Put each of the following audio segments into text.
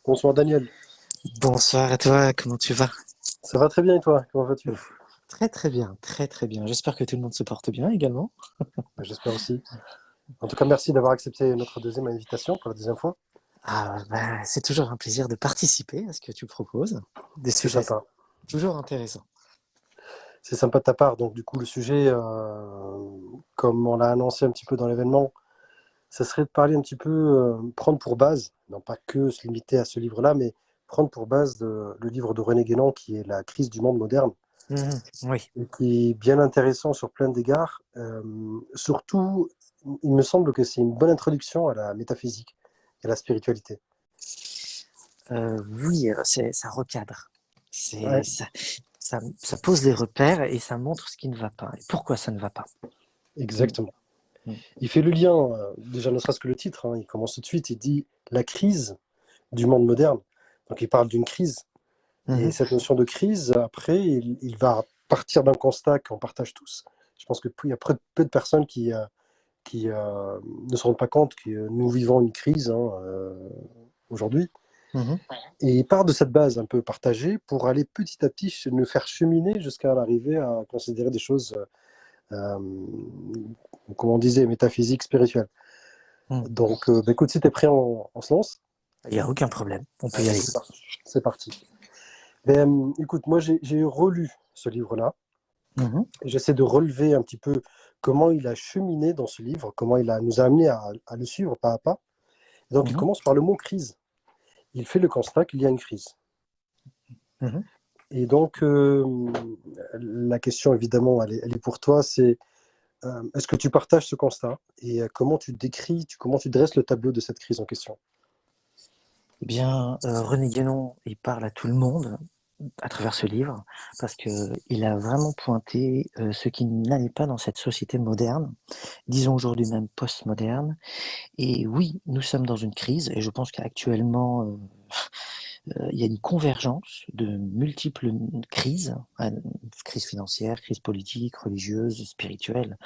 Bonsoir Daniel, Bonsoir à toi, comment tu vas? ça va très bien et toi? Comment vas-tu? Ouf. Très très bien, très très bien. J'espère que tout le monde se porte bien également. J'espère aussi. En tout cas, merci d'avoir accepté notre deuxième invitation pour la deuxième fois. C'est toujours un plaisir de participer à ce que tu proposes. Des C'est sujets sympa. toujours intéressants. C'est sympa de ta part. Donc du coup, le sujet, comme on l'a annoncé un petit peu dans l'événement, ça serait de parler un petit peu, prendre pour base, non pas que se limiter à ce livre-là, mais prendre pour base le livre de René Guénon qui est La crise du monde moderne Oui. et qui est bien intéressant sur plein d'égards. Surtout, il me semble que c'est une bonne introduction à la métaphysique et à la spiritualité. Oui, ça recadre. C'est, Ouais, ça pose les repères et ça montre ce qui ne va pas et pourquoi ça ne va pas. Mm, exactement. mm, Il fait le lien, déjà ne serait-ce que le titre, hein, il commence tout de suite, il dit la crise du monde moderne. Donc il parle d'une crise. Et mhm. cette notion de crise, après, il va partir d'un constat qu'on partage tous. Je pense qu'il y a peu de personnes qui ne se rendent pas compte que nous vivons une crise hein, aujourd'hui. Mhm. Et il part de cette base un peu partagée pour aller petit à petit nous faire cheminer jusqu'à arriver à considérer des choses, euh, comme on disait, métaphysiques, spirituelles. Mm. Donc, bah, écoute, si tu es prêt, on se lance. Il n'y a aucun problème, on peut y Allez, aller. c'est parti. Ben, écoute, moi j'ai relu ce livre-là Mhm. et j'essaie de relever un petit peu comment il a cheminé dans ce livre, comment nous a amené à le suivre pas à pas. Et donc il Mhm. commence par le mot crise. Il fait le constat qu'il y a une crise. Mhm. Et donc la question évidemment, elle est pour toi, c'est est-ce que tu partages ce constat et comment tu décris, comment tu dresses le tableau de cette crise en question? Eh bien, René Guénon, il parle à tout le monde à travers ce livre, parce que il a vraiment pointé ce qui n'allait pas dans cette société moderne, disons aujourd'hui même postmoderne. Et oui, nous sommes dans une crise, et je pense qu'actuellement, il y a une convergence de multiples crises, crise financière, crise politique, religieuse, spirituelle,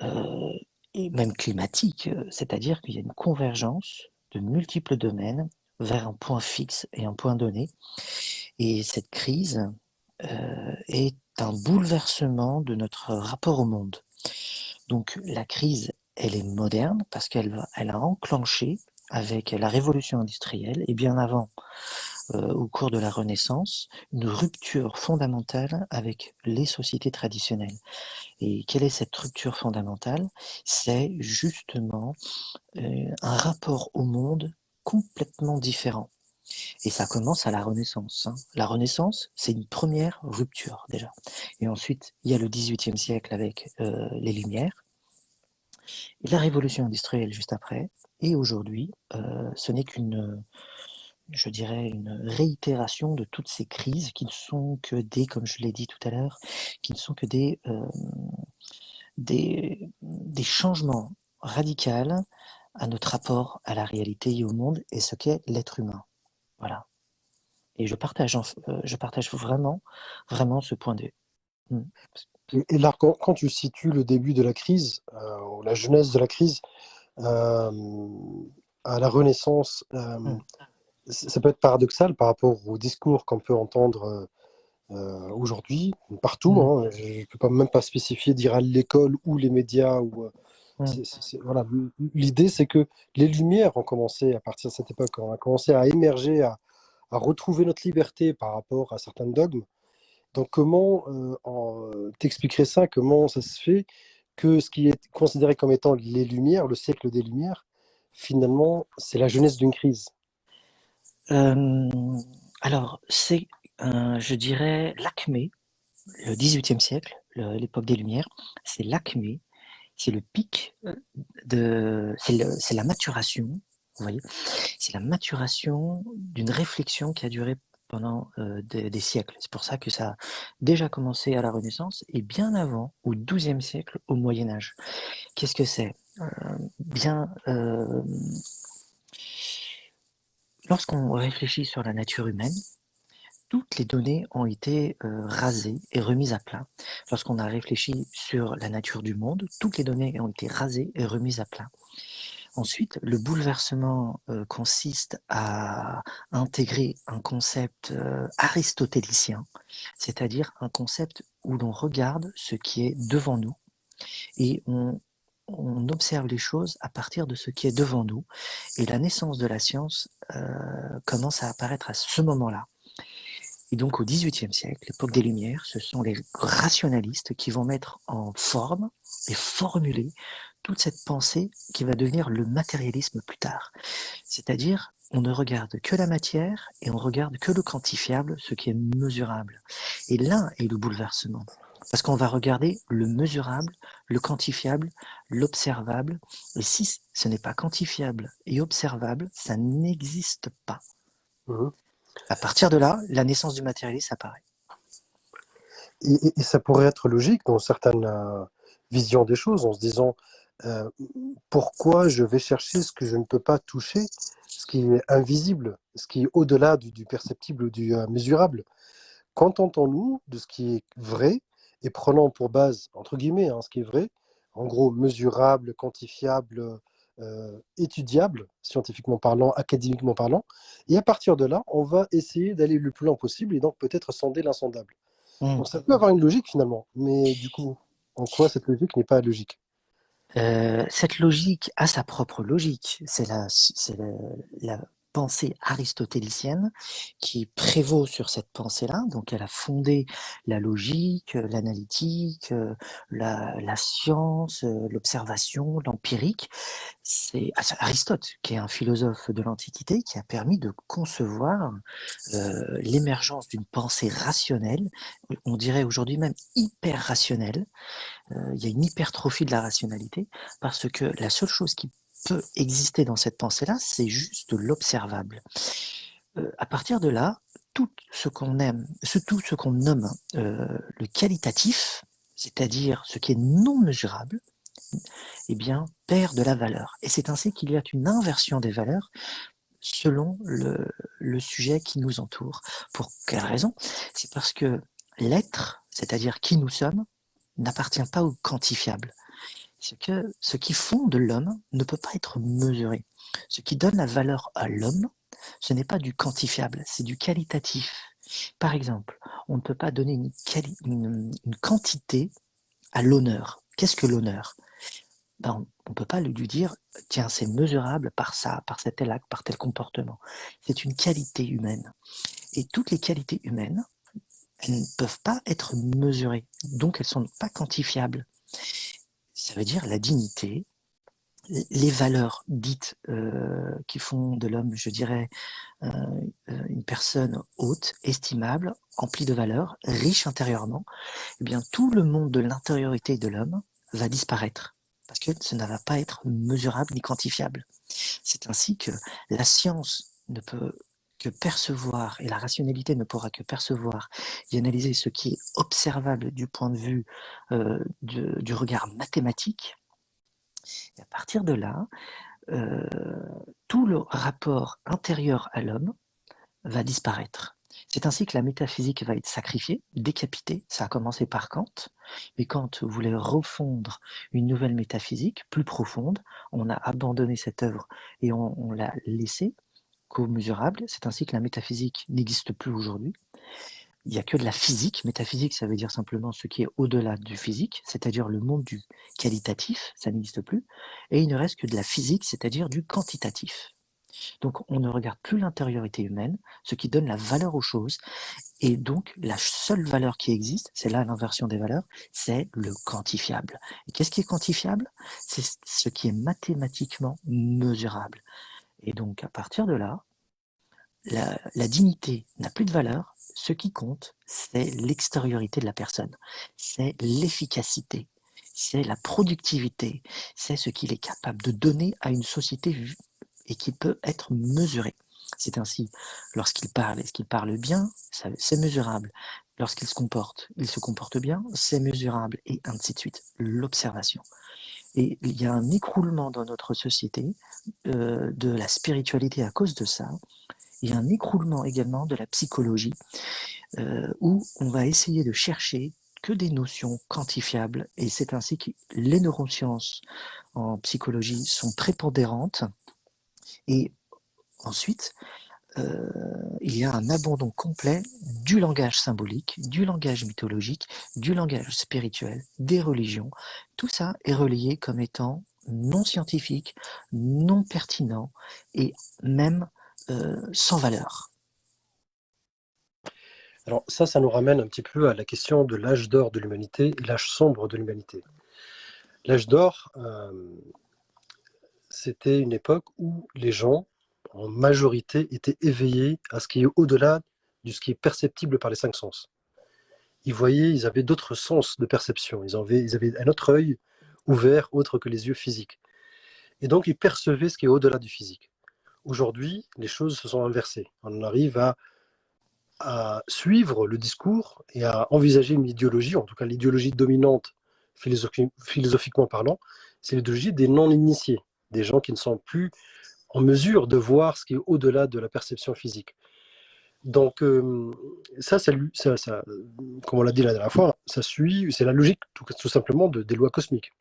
euh, et même climatique, c'est-à-dire qu'il y a une convergence de multiples domaines vers un point fixe et un point donné. Et cette crise est un bouleversement de notre rapport au monde. Donc la crise, elle est moderne parce elle a enclenché avec la révolution industrielle et bien avant, au cours de la Renaissance, une rupture fondamentale avec les sociétés traditionnelles. Et quelle est cette rupture fondamentale? C'est justement un rapport au monde complètement différent. Et ça commence à la Renaissance, hein. La Renaissance, c'est une première rupture déjà. Et ensuite, il y a le XVIIIe siècle avec les Lumières, et la Révolution industrielle juste après. Et aujourd'hui, ce n'est qu'une, je dirais, une réitération de toutes ces crises qui ne sont que des, comme je l'ai dit tout à l'heure, qui ne sont que des changements radicaux à notre rapport à la réalité et au monde et ce qu'est l'être humain. Voilà. Et je partage vraiment, vraiment ce point de vue. Mm. Et là, quand tu situes le début de la crise, ou la genèse de la crise, euh, à la Renaissance, Mm. ça peut être paradoxal par rapport au discours qu'on peut entendre aujourd'hui, partout. Mm. Hein. Je ne peux pas, même pas spécifier, dire à l'école ou les médias. Mm. Voilà. L'idée, c'est que les Lumières ont commencé, à partir de cette époque, on a commencé à émerger, à retrouver notre liberté par rapport à certains dogmes. Donc, comment t'expliquerais ça? Comment ça se fait que ce qui est considéré comme étant les Lumières, le siècle des Lumières, finalement, c'est la jeunesse d'une crise? Euh, alors, c'est, je dirais, l'acmé, le XVIIIe siècle, l'époque des Lumières, c'est l'acmé, c'est le pic c'est la maturation, vous voyez, c'est la maturation d'une réflexion qui a duré pendant des siècles. C'est pour ça que ça a déjà commencé à la Renaissance et bien avant, au XIIe siècle, au Moyen Âge. Qu'est-ce que c'est? Bien, lorsqu'on réfléchit sur la nature humaine, toutes les données ont été rasées et remises à plat. Lorsqu'on a réfléchi sur la nature du monde, toutes les données ont été rasées et remises à plat. Ensuite, le bouleversement consiste à intégrer un concept aristotélicien, c'est-à-dire un concept où l'on regarde ce qui est devant nous et on observe les choses à partir de ce qui est devant nous. Et la naissance de la science commence à apparaître à ce moment-là. Et donc au XVIIIe siècle, l'époque des Lumières, ce sont les rationalistes qui vont mettre en forme et formuler toute cette pensée qui va devenir le matérialisme plus tard. C'est-à-dire, on ne regarde que la matière et on regarde que le quantifiable, ce qui est mesurable. Et là est le bouleversement. Parce qu'on va regarder le mesurable, le quantifiable, l'observable. Et si ce n'est pas quantifiable et observable, ça n'existe pas. Mhm. À partir de là, la naissance du matérialisme apparaît. Et ça pourrait être logique dans certaines visions des choses, en se disant euh, pourquoi je vais chercher ce que je ne peux pas toucher, ce qui est invisible, ce qui est au-delà du perceptible ou du mesurable. Contentons-nous de ce qui est vrai et prenons pour base, entre guillemets, hein, ce qui est vrai, en gros mesurable, quantifiable, étudiable, scientifiquement parlant, académiquement parlant. Et à partir de là, on va essayer d'aller le plus loin possible et donc peut-être sonder l'insondable. Mmh. Donc ça peut avoir une logique finalement, mais du coup, en quoi cette logique n'est pas logique? Cette logique a sa propre logique. La pensée aristotélicienne qui prévaut sur cette pensée-là. Donc, elle a fondé la logique, l'analytique, la science, l'observation, l'empirique. C'est Aristote, qui est un philosophe de l'Antiquité, qui a permis de concevoir l'émergence d'une pensée rationnelle, on dirait aujourd'hui même hyper rationnelle. Il y a une hypertrophie de la rationalité, parce que la seule chose qui peut exister dans cette pensée-là, c'est juste l'observable. À partir de là, tout ce qu'on aime, tout ce qu'on nomme le qualitatif, c'est-à-dire ce qui est non mesurable, eh bien, perd de la valeur. Et c'est ainsi qu'il y a une inversion des valeurs selon le sujet qui nous entoure. Pour quelle raison? C'est parce que l'être, c'est-à-dire qui nous sommes, n'appartient pas au quantifiable. Ce qui fonde l'homme ne peut pas être mesuré. Ce qui donne la valeur à l'homme, ce n'est pas du quantifiable, c'est du qualitatif. Par exemple, on ne peut pas donner une quantité à l'honneur. Qu'est-ce que l'honneur? Ben, on ne peut pas lui dire, tiens, c'est mesurable par ça, par tel acte, par tel comportement. C'est une qualité humaine. Et toutes les qualités humaines, elles ne peuvent pas être mesurées, donc elles ne sont pas quantifiables. Ça veut dire la dignité, les valeurs dites qui font de l'homme, je dirais, une personne haute, estimable, emplie de valeurs, riche intérieurement, eh bien tout le monde de l'intériorité de l'homme va disparaître parce que ça ne va pas être mesurable ni quantifiable. C'est ainsi que la science ne peut que percevoir et la rationalité ne pourra que percevoir et analyser ce qui est observable du point de vue du regard mathématique. Et à partir de là, euh, tout le rapport intérieur à l'homme va disparaître. C'est ainsi que la métaphysique va être sacrifiée, décapitée. Ça a commencé par Kant, mais Kant voulait refondre une nouvelle métaphysique plus profonde. On a abandonné cette œuvre et on l'a laissée qu'au mesurable. C'est ainsi que la métaphysique n'existe plus aujourd'hui. Il n'y a que de la physique. Métaphysique, ça veut dire simplement ce qui est au-delà du physique, c'est-à-dire le monde du qualitatif, ça n'existe plus. Et il ne reste que de la physique, c'est-à-dire du quantitatif. Donc on ne regarde plus l'intériorité humaine, ce qui donne la valeur aux choses. Et donc la seule valeur qui existe, c'est là l'inversion des valeurs, c'est le quantifiable. Et qu'est-ce qui est quantifiable? C'est ce qui est mathématiquement mesurable. Et donc à partir de là, la dignité n'a plus de valeur. Ce qui compte, c'est l'extériorité de la personne, c'est l'efficacité, c'est la productivité, c'est ce qu'il est capable de donner à une société et qui peut être mesuré. C'est ainsi, lorsqu'il parle, est-ce qu'il parle bien? C'est mesurable. Lorsqu'il se comporte, il se comporte bien, c'est mesurable, et ainsi de suite. L'observation. Et il y a un écroulement dans notre société de la spiritualité à cause de ça. Il y a un écroulement également de la psychologie où on va essayer de chercher que des notions quantifiables, et c'est ainsi que les neurosciences en psychologie sont prépondérantes. Et ensuite, il y a un abandon complet du langage symbolique, du langage mythologique, du langage spirituel, des religions. Tout ça est relayé comme étant non scientifique, non pertinent et même sans valeur. Alors ça nous ramène un petit peu à la question de l'âge d'or de l'humanité et l'âge sombre de l'humanité. L'âge d'or, c'était une époque où les gens, en majorité, étaient éveillés à ce qui est au-delà de ce qui est perceptible par les cinq sens. Ils voyaient, ils avaient d'autres sens de perception, ils avaient un autre œil ouvert autre que les yeux physiques. Et donc ils percevaient ce qui est au-delà du physique. Aujourd'hui, les choses se sont inversées. On arrive à suivre le discours et à envisager une idéologie, en tout cas l'idéologie dominante philosophiquement parlant, c'est l'idéologie des non-initiés, des gens qui ne sont plus en mesure de voir ce qui est au-delà de la perception physique. Donc comme on l'a dit la dernière fois, ça suit, c'est la logique tout simplement des lois cosmiques.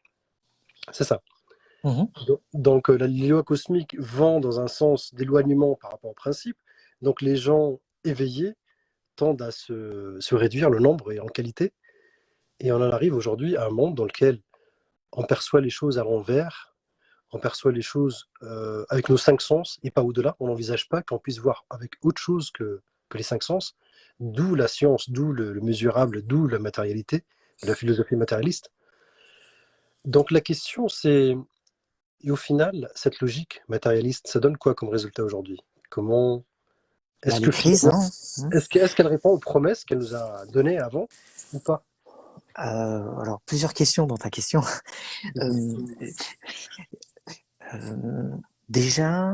C'est ça. Mmh. Donc les lois cosmiques vont dans un sens d'éloignement par rapport au principe. Donc les gens éveillés tendent à se réduire le nombre et en qualité. Et on en arrive aujourd'hui à un monde dans lequel on perçoit les choses à l'envers, on perçoit les choses avec nos cinq sens et pas au-delà. On n'envisage pas qu'on puisse voir avec autre chose que les cinq sens, d'où la science, d'où le mesurable, d'où la matérialité, la philosophie matérialiste. Donc la question c'est, et au final, cette logique matérialiste, ça donne quoi comme résultat aujourd'hui? Comment Bah, est-ce les que crises, finalement, hein. est-ce qu'elle répond aux promesses qu'elle nous a données avant ou pas? Alors, plusieurs questions dans ta question. Euh, Déjà,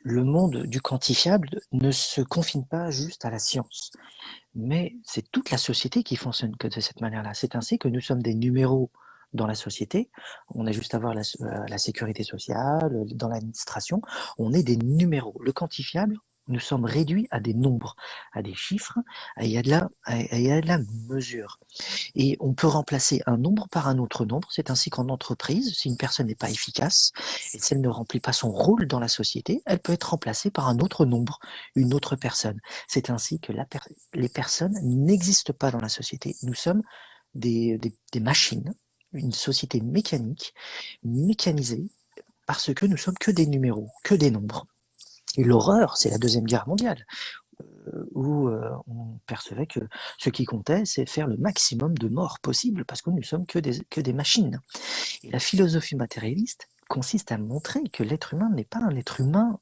le monde du quantifiable ne se confine pas juste à la science, mais c'est toute la société qui fonctionne que de cette manière-là. C'est ainsi que nous sommes des numéros dans la société. On a juste à voir la sécurité sociale, dans l'administration. On est des numéros. Le quantifiable, nous sommes réduits à des nombres, à des chiffres, et il y a de la mesure. Et on peut remplacer un nombre par un autre nombre. C'est ainsi qu'en entreprise, si une personne n'est pas efficace et si elle ne remplit pas son rôle dans la société, elle peut être remplacée par un autre nombre, une autre personne. C'est ainsi que les personnes n'existent pas dans la société. Nous sommes des machines, une société mécanique, mécanisée, parce que nous sommes que des numéros, que des nombres. Et l'horreur, c'est la Deuxième Guerre mondiale où on percevait que ce qui comptait, c'est faire le maximum de morts possible parce que nous ne sommes que des machines. Et la philosophie matérialiste consiste à montrer que l'être humain n'est pas un être humain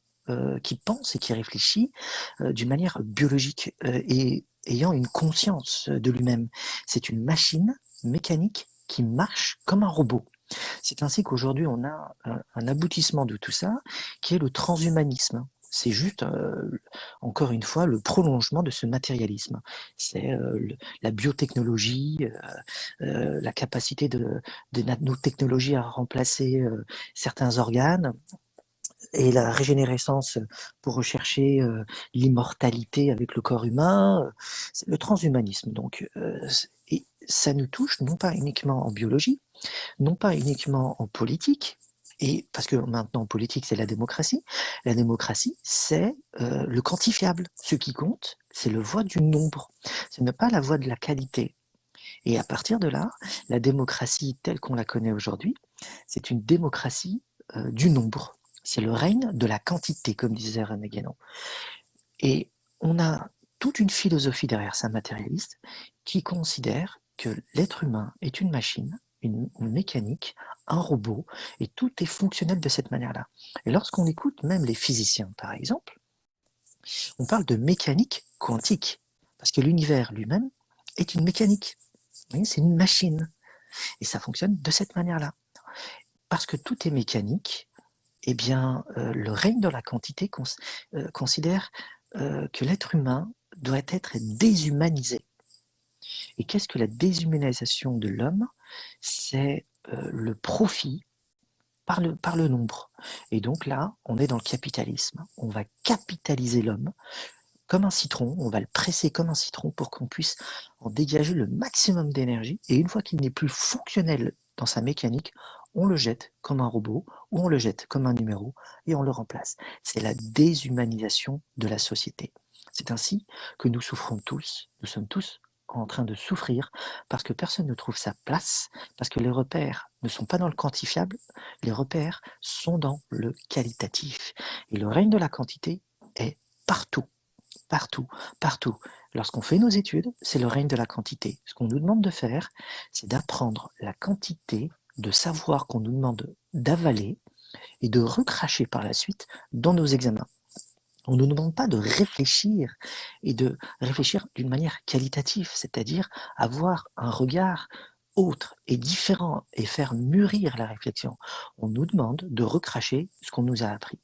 qui pense et qui réfléchit d'une manière biologique et ayant une conscience de lui-même. C'est une machine mécanique qui marche comme un robot. C'est ainsi qu'aujourd'hui, on a un aboutissement de tout ça, qui est le transhumanisme. C'est juste, encore une fois, le prolongement de ce matérialisme. C'est la biotechnologie, la capacité des nanotechnologies à remplacer certains organes, et la régénérescence pour rechercher l'immortalité avec le corps humain, c'est le transhumanisme. Donc, et ça nous touche non pas uniquement en biologie, non pas uniquement en politique, et parce que maintenant en politique c'est la démocratie. La démocratie c'est le quantifiable. Ce qui compte, c'est le voix du nombre. Ce n'est pas la voix de la qualité. Et à partir de là, la démocratie telle qu'on la connaît aujourd'hui, c'est une démocratie du nombre. C'est le règne de la quantité, comme disait René Guénon. Et on a toute une philosophie derrière ça matérialiste qui considère que l'être humain est une machine, une mécanique, un robot, et tout est fonctionnel de cette manière-là. Et lorsqu'on écoute même les physiciens, par exemple, on parle de mécanique quantique, parce que l'univers lui-même est une mécanique. C'est une machine. Et ça fonctionne de cette manière-là. Parce que tout est mécanique, eh bien, le règne de la quantité considère que l'être humain doit être déshumanisé. Et qu'est-ce que la déshumanisation de l'homme? C'est le profit par le nombre. Et donc là, on est dans le capitalisme. On va capitaliser l'homme comme un citron, on va le presser comme un citron pour qu'on puisse en dégager le maximum d'énergie. Et une fois qu'il n'est plus fonctionnel dans sa mécanique, on le jette comme un robot ou on le jette comme un numéro et on le remplace. C'est la déshumanisation de la société. C'est ainsi que nous souffrons tous, nous sommes tous en train de souffrir parce que personne ne trouve sa place, parce que les repères ne sont pas dans le quantifiable, les repères sont dans le qualitatif. Et le règne de la quantité est partout, partout, partout. Lorsqu'on fait nos études, c'est le règne de la quantité. Ce qu'on nous demande de faire, c'est d'apprendre la quantité de savoir qu'on nous demande d'avaler et de recracher par la suite dans nos examens. On ne nous demande pas de réfléchir et de réfléchir d'une manière qualitative, c'est-à-dire avoir un regard autre et différent et faire mûrir la réflexion. On nous demande de recracher ce qu'on nous a appris.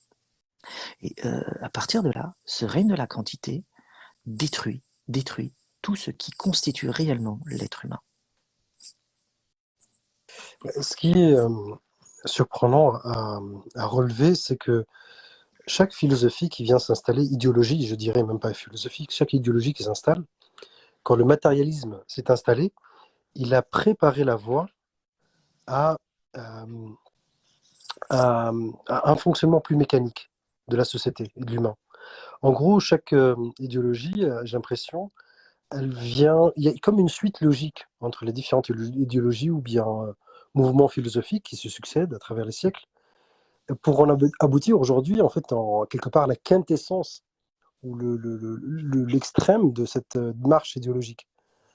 Et à partir de là, ce règne de la quantité détruit tout ce qui constitue réellement l'être humain. Ce qui est surprenant à relever, c'est que chaque philosophie qui vient s'installer, idéologie, je dirais même pas philosophique, chaque idéologie qui s'installe, quand le matérialisme s'est installé, il a préparé la voie à, euh, à un fonctionnement plus mécanique de la société et de l'humain. En gros, chaque idéologie, j'ai l'impression, elle vient, il y a comme une suite logique entre les différentes idéologies ou bien mouvements philosophiques qui se succèdent à travers les siècles, pour en aboutir aujourd'hui, en fait, en quelque part, à la quintessence ou l'extrême de cette marche idéologique.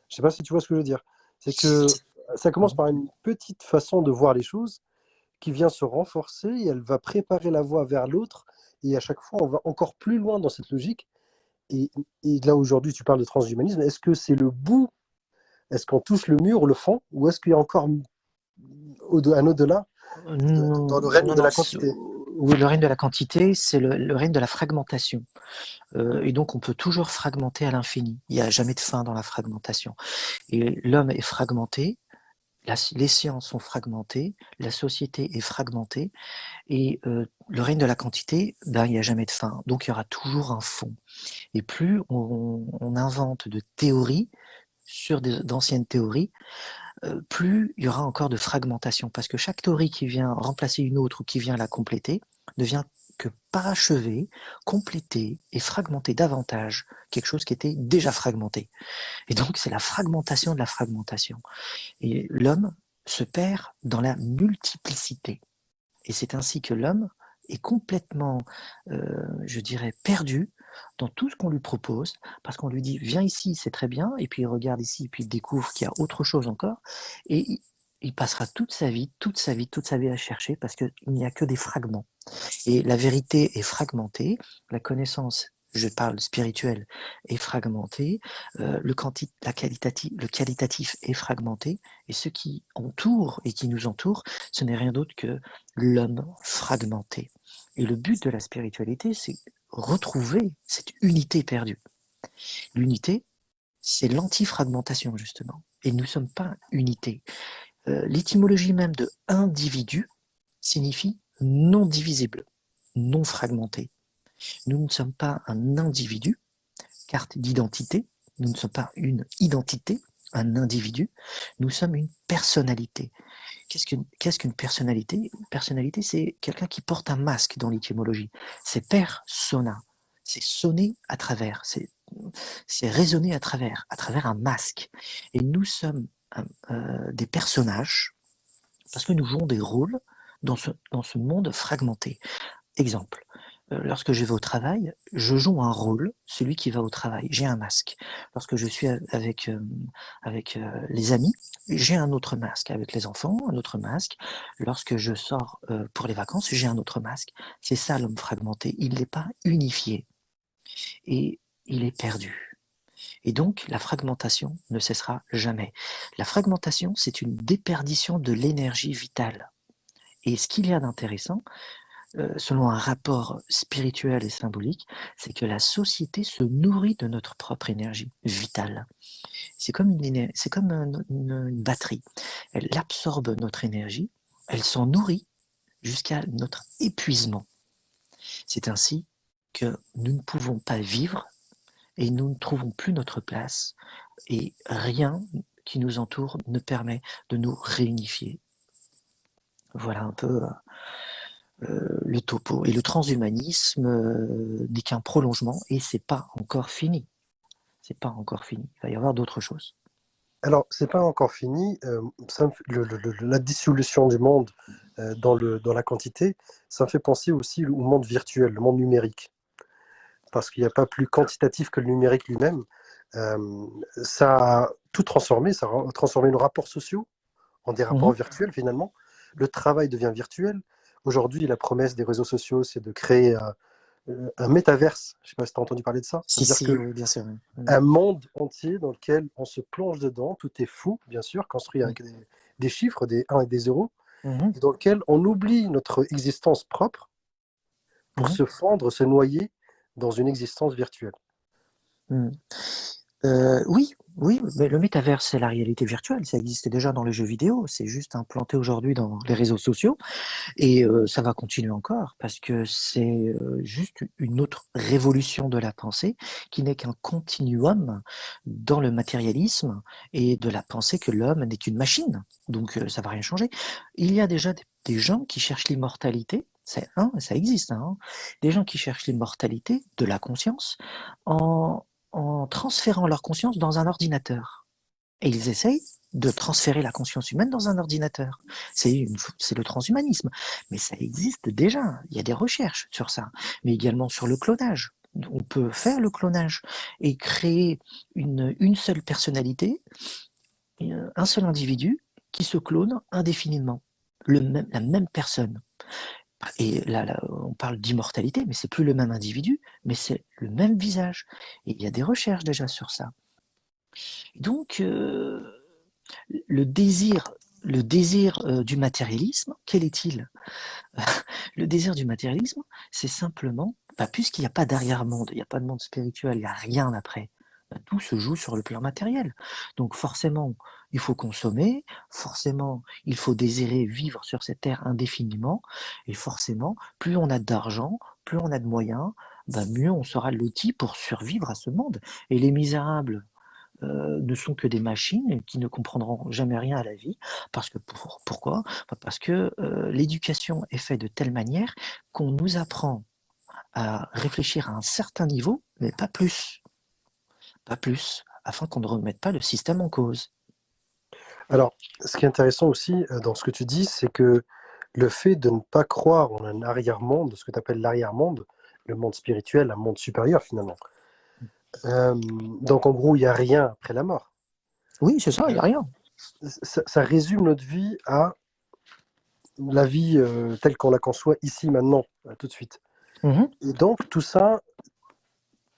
Je ne sais pas si tu vois ce que je veux dire. C'est que ça commence par une petite façon de voir les choses qui vient se renforcer et elle va préparer la voie vers l'autre. Et à chaque fois, on va encore plus loin dans cette logique. Et, et là, aujourd'hui, tu parles de transhumanisme. Est-ce que c'est le bout? Est-ce qu'on touche le mur, le fond? Ou est-ce qu'il y a encore un au-delà dans le règne Non, de non, la quantité? oui, le règne de la quantité, c'est le règne de la fragmentation. Et donc, on peut toujours fragmenter à l'infini. Il n'y a jamais de fin dans la fragmentation. Et l'homme est fragmenté, les sciences sont fragmentées, la société est fragmentée, et le règne de la quantité, ben, il n'y a jamais de fin. Donc, il y aura toujours un fond. Et plus on invente de théories sur d'anciennes théories, plus il y aura encore de fragmentation, parce que chaque théorie qui vient remplacer une autre ou qui vient la compléter ne vient que parachever, compléter et fragmenter davantage quelque chose qui était déjà fragmenté. Et donc c'est la fragmentation de la fragmentation. Et l'homme se perd dans la multiplicité. Et c'est ainsi que l'homme est complètement, je dirais, perdu dans tout ce qu'on lui propose, parce qu'on lui dit viens ici, c'est très bien, et puis il regarde ici, et puis il découvre qu'il y a autre chose encore, et il passera toute sa vie, à chercher, parce qu'il n'y a que des fragments. Et la vérité est fragmentée, la connaissance, je parle spirituelle, est fragmentée, le qualitatif est fragmenté, et ce qui entoure et qui nous entoure, ce n'est rien d'autre que l'homme fragmenté. Et le but de la spiritualité, c'est retrouver cette unité perdue. L'unité, c'est l'antifragmentation, justement. Et nous ne sommes pas unité. L'étymologie même de individu signifie non divisible, non fragmenté. Nous ne sommes pas un individu, carte d'identité, nous ne sommes pas une identité, un individu, nous sommes une personnalité. Qu'est-ce qu'une personnalité? Une personnalité, c'est quelqu'un qui porte un masque dans l'étymologie. C'est persona, c'est sonner à travers, c'est résonner à travers un masque. Et nous sommes des personnages parce que nous jouons des rôles dans ce monde fragmenté. Exemple, lorsque je vais au travail, je joue un rôle, celui qui va au travail, j'ai un masque. Lorsque je suis avec les amis, j'ai un autre masque. Avec les enfants, un autre masque. Lorsque je sors pour les vacances, j'ai un autre masque. C'est ça l'homme fragmenté, il n'est pas unifié et il est perdu. Et donc, la fragmentation ne cessera jamais. La fragmentation, c'est une déperdition de l'énergie vitale. Et ce qu'il y a d'intéressant, selon un rapport spirituel et symbolique, c'est que la société se nourrit de notre propre énergie vitale. C'est comme une batterie. Elle absorbe notre énergie, elle s'en nourrit jusqu'à notre épuisement. C'est ainsi que nous ne pouvons pas vivre et nous ne trouvons plus notre place et rien qui nous entoure ne permet de nous réunifier. Voilà un peu le topo. Et le transhumanisme n'est qu'un prolongement et c'est pas encore fini. C'est pas encore fini. Il va y avoir d'autres choses. Alors, c'est pas encore fini. La dissolution du monde dans la quantité, ça me fait penser aussi au monde virtuel, le monde numérique. Parce qu'il n'y a pas plus quantitatif que le numérique lui-même. Ça a tout transformé, ça a transformé nos rapports sociaux en des rapports Mhm, virtuels finalement. Le travail devient virtuel. Aujourd'hui, la promesse des réseaux sociaux, c'est de créer un métaverse. Je ne sais pas si tu as entendu parler de ça. Ça si, veut dire que si, oui, bien sûr. un monde entier dans lequel on se plonge dedans, tout est fou, bien sûr, construit Mhm, avec des chiffres, des 1 et des 0, mhm, et dans lequel on oublie notre existence propre pour mhm, se fendre, se noyer dans une existence virtuelle. mhm. Oui, oui, mais le métavers, c'est la réalité virtuelle. Ça existait déjà dans les jeux vidéo. C'est juste implanté aujourd'hui dans les réseaux sociaux. Et ça va continuer encore parce que c'est juste une autre révolution de la pensée qui n'est qu'un continuum dans le matérialisme et de la pensée que l'homme n'est qu'une machine. Donc ça va rien changer. Il y a déjà des gens qui cherchent l'immortalité. Ça existe, hein. Des gens qui cherchent l'immortalité de la conscience en, en transférant leur conscience dans un ordinateur. Et ils essayent de transférer la conscience humaine dans un ordinateur. C'est le transhumanisme. Mais ça existe déjà. Il y a des recherches sur ça. Mais également sur le clonage. On peut faire le clonage et créer une seule personnalité, un seul individu qui se clone indéfiniment. La même personne. Et là, on parle d'immortalité, mais c'est plus le même individu, mais c'est le même visage. Et il y a des recherches déjà sur ça. Donc, le désir, le désir du matérialisme, quel est-il? Le désir du matérialisme, c'est simplement, bah, puisqu'il n'y a pas d'arrière-monde, il n'y a pas de monde spirituel, il n'y a rien après, bah, tout se joue sur le plan matériel. Donc forcément, il faut consommer, forcément, il faut désirer vivre sur cette terre indéfiniment, et forcément, plus on a d'argent, plus on a de moyens, bah, mieux on sera loti pour survivre à ce monde. Et les misérables, ne sont que des machines qui ne comprendront jamais rien à la vie. Parce que pourquoi? Parce que l'éducation est faite de telle manière qu'on nous apprend à réfléchir à un certain niveau, mais pas plus, pas plus, afin qu'on ne remette pas le système en cause. Alors, ce qui est intéressant aussi dans ce que tu dis, c'est que le fait de ne pas croire en un arrière-monde, ce que tu appelles l'arrière-monde, le monde spirituel, un monde supérieur finalement. Donc en gros, il n'y a rien après la mort. Oui, c'est ça, il n'y a rien. Ça résume notre vie à la vie telle qu'on la conçoit ici, maintenant, tout de suite. Mhm. Et donc tout ça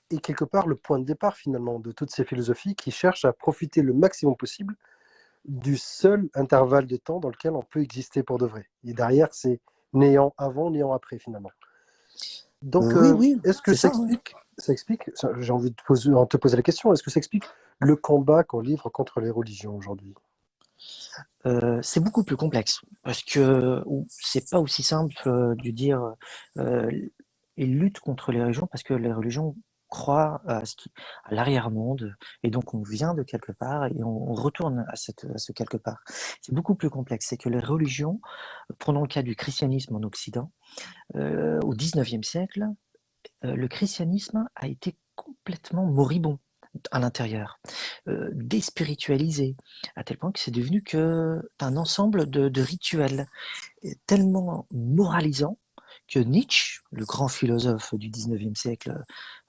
est quelque part le point de départ finalement de toutes ces philosophies qui cherchent à profiter le maximum possible du seul intervalle de temps dans lequel on peut exister pour de vrai. Et derrière, c'est néant avant, néant après finalement. Donc, Oui, oui, est-ce que c'est ça. Ouais. ça explique, j'ai envie de te poser la question, est-ce que ça explique le combat qu'on livre contre les religions aujourd'hui? C'est beaucoup plus complexe parce que c'est pas aussi simple de dire euh, ils luttent contre les religions parce que les religions croient à l'arrière-monde et donc on vient de quelque part et on retourne à ce quelque part. C'est beaucoup plus complexe. C'est que les religions, prenons le cas du christianisme en Occident, au 19e siècle, le christianisme a été complètement moribond à l'intérieur, déspiritualisé, à tel point que c'est devenu que un ensemble de rituels tellement moralisants que Nietzsche, le grand philosophe du 19e siècle,